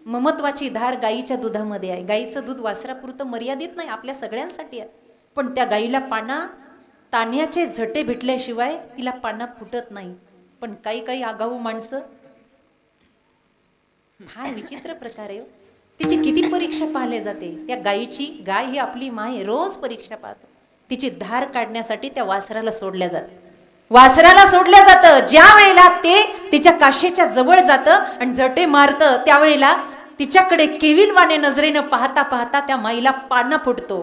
ममत्वाची धार गाईच्या दुधामध्ये आहे. गाईचं दूध वासरापुरतं मर्यादित नाही, आपल्या सगळ्यांसाठी आहे. पण त्या गाईला पाना तान्ह्याचे झटे भेटल्याशिवाय तिला पानं फुटत नाही. पण काही काही आगाऊ माणसं, फार विचित्र प्रकार आहे हो. तिची किती परीक्षा पाहिली जाते. त्या गायीची, गाय ही आपली माय, रोज परीक्षा पाहते. तिची धार काढण्यासाठी त्या वासराला सोडल्या जाते. वासराला सोडल्या जातं. ज्या वेळेला ते तिच्या काशेच्या जवळ जातं आणि झटे मारतं, त्यावेळेला तिच्याकडे केविलवाने नजरेनं पाहता पाहता त्या माईला पाना फुटतो.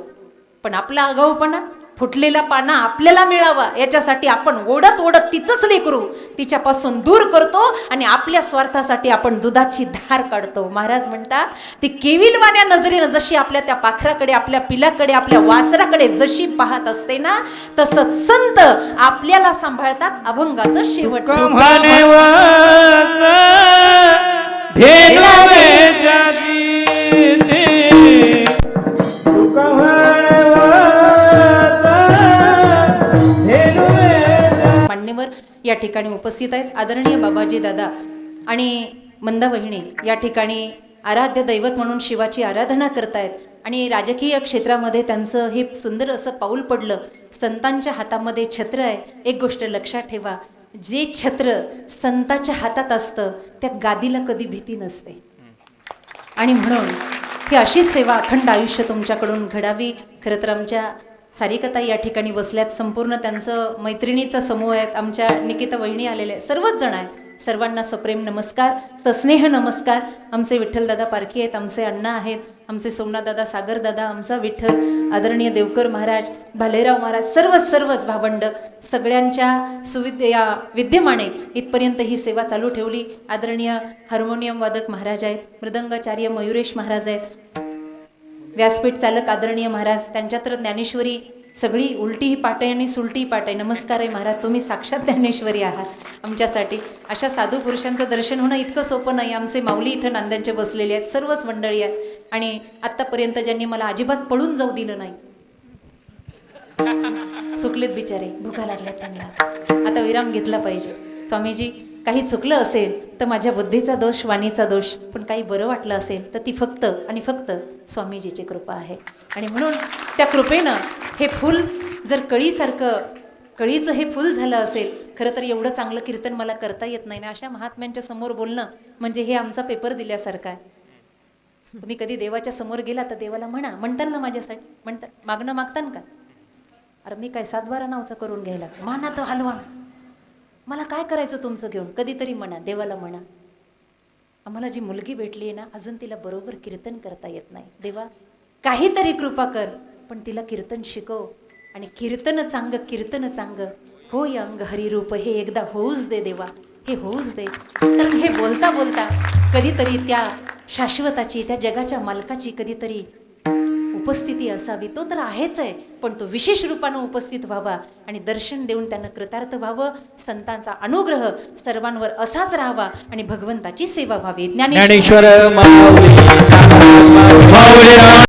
पण आपला आगाऊपणा, फुटलेला पाना आपल्याला मिळावा याच्यासाठी आपण ओढत ओढत तिचंच लेकरू तिच्यापासून दूर करतो आणि आपल्या स्वार्थासाठी आपण दुधाची धार काढतो. महाराज म्हणतात, ती केविलवाण्या नजरेनं जशी आपल्या त्या पाखराकडे, आपल्या पिलाकडे, आपल्या वासराकडे जशी पाहत असते ना, तसंच संत आपल्याला सांभाळतात. अभंगाचं शेवट. कम्हाने वाच धेनु वेशाची ते. कम्हाने वाच धेनु वेशाची. मान्यवर या ठिकाणी उपस्थित आहेत. आदरणीय बाबाजी दादा आणि मंदा वहिनी या ठिकाणी आराध्य दैवत म्हणून शिवाची आराधना करतायत आणि राजकीय क्षेत्रामध्ये त्यांचं हे सुंदर असं पाऊल पडलं. संतांच्या हातामध्ये छत्र आहे. एक गोष्ट लक्षात ठेवा, जे छत्र संताच्या हातात असतं त्या गादीला कधी भीती नसते. आणि म्हणून ही अशीच सेवा अखंड आयुष्य तुमच्याकडून घडावी. खरं तर आमच्या सारिकाताई या ठिकाणी बसल्यात. संपूर्ण त्यांचं मैत्रिणीचा समूह आहेत. आमच्या निकिता वहिनी आलेल्या आहेत. सर्वच जण आहेत. सर्वांना सप्रेम नमस्कार, सस्नेह नमस्कार. आमचे विठ्ठलदादा पारखी आहेत, आमचे अण्णा आहेत, आमचे सोमनाथदादा, सागरदादा, आमचा विठ्ठल, आदरणीय देवकर महाराज, भालेराव महाराज, सर्वच भावंड सगळ्यांच्या या विद्यमाने इथपर्यंत ही सेवा चालू ठेवली. आदरणीय हार्मोनियम वादक महाराज आहेत, मृदंगाचार्य मयुरेश महाराज आहेत, व्यासपीठ चालक आदरणीय महाराज, त्यांच्या तर ज्ञानेश्वरी सगळी उलटी पाट आहे आणि सुलटी पाट आहे. नमस्कार आहे महाराज, तुम्ही साक्षात ज्ञानेश्वरी आहात आमच्यासाठी. अशा साधू पुरुषांचं दर्शन होणं इतकं सोपं नाही. आमचे माऊली इथं नांद्यांचे बसलेले आहेत, सर्वच मंडळी आहेत आणि आत्तापर्यंत ज्यांनी मला अजिबात पळून जाऊ दिलं नाही, सुकलेत बिचारे, भुका लागल्यात त्यांना. आता विराम घेतला पाहिजे. स्वामीजी, काही चुकलं असेल तर माझ्या बुद्धीचा दोष, वाणीचा दोष, पण काही बरं वाटलं असेल तर ती फक्त आणि फक्त स्वामीजीची कृपा आहे. आणि म्हणून त्या कृपेनं हे फूल जर कळीचं हे फूल झालं असेल, खरं तर एवढं चांगलं कीर्तन मला करता येत नाही ना. अशा महात्म्यांच्या समोर बोलणं म्हणजे हे आमचा पेपर दिल्यासारखं आहे. तुम्ही कधी देवाच्या समोर गेला तर देवाला म्हणताल ना माझ्यासाठी, मागणं मागतान का? अरे मी काय 7-12 नावचा करून घ्यायला, माना तो हलवा, मला काय करायचं तुमचं घेऊन, कधीतरी म्हणा, देवाला म्हणा. आम्हाला जी मुलगी भेटली आहे ना, अजून तिला बरोबर कीर्तन करता येत नाही. देवा काहीतरी कृपा कर, पण तिला कीर्तन शिकव. आणि कीर्तन चांग होय अंग हरिरूप, हे एकदा होऊच दे देवा, हे होऊच दे. कारण हे बोलता बोलता कधीतरी त्या शाश्वताची, त्या जगाच्या मालकाची कधीतरी उपस्थिती असावी. तो तर आहेच आहे, पण तो विशेष रूपानं उपस्थित व्हावा आणि दर्शन देऊन त्यानं कृतार्थ व्हावं. संतांचा अनुग्रह सर्वांवर असाच राहावा आणि भगवंताची सेवा व्हावी. ज्ञानेश्वर माऊली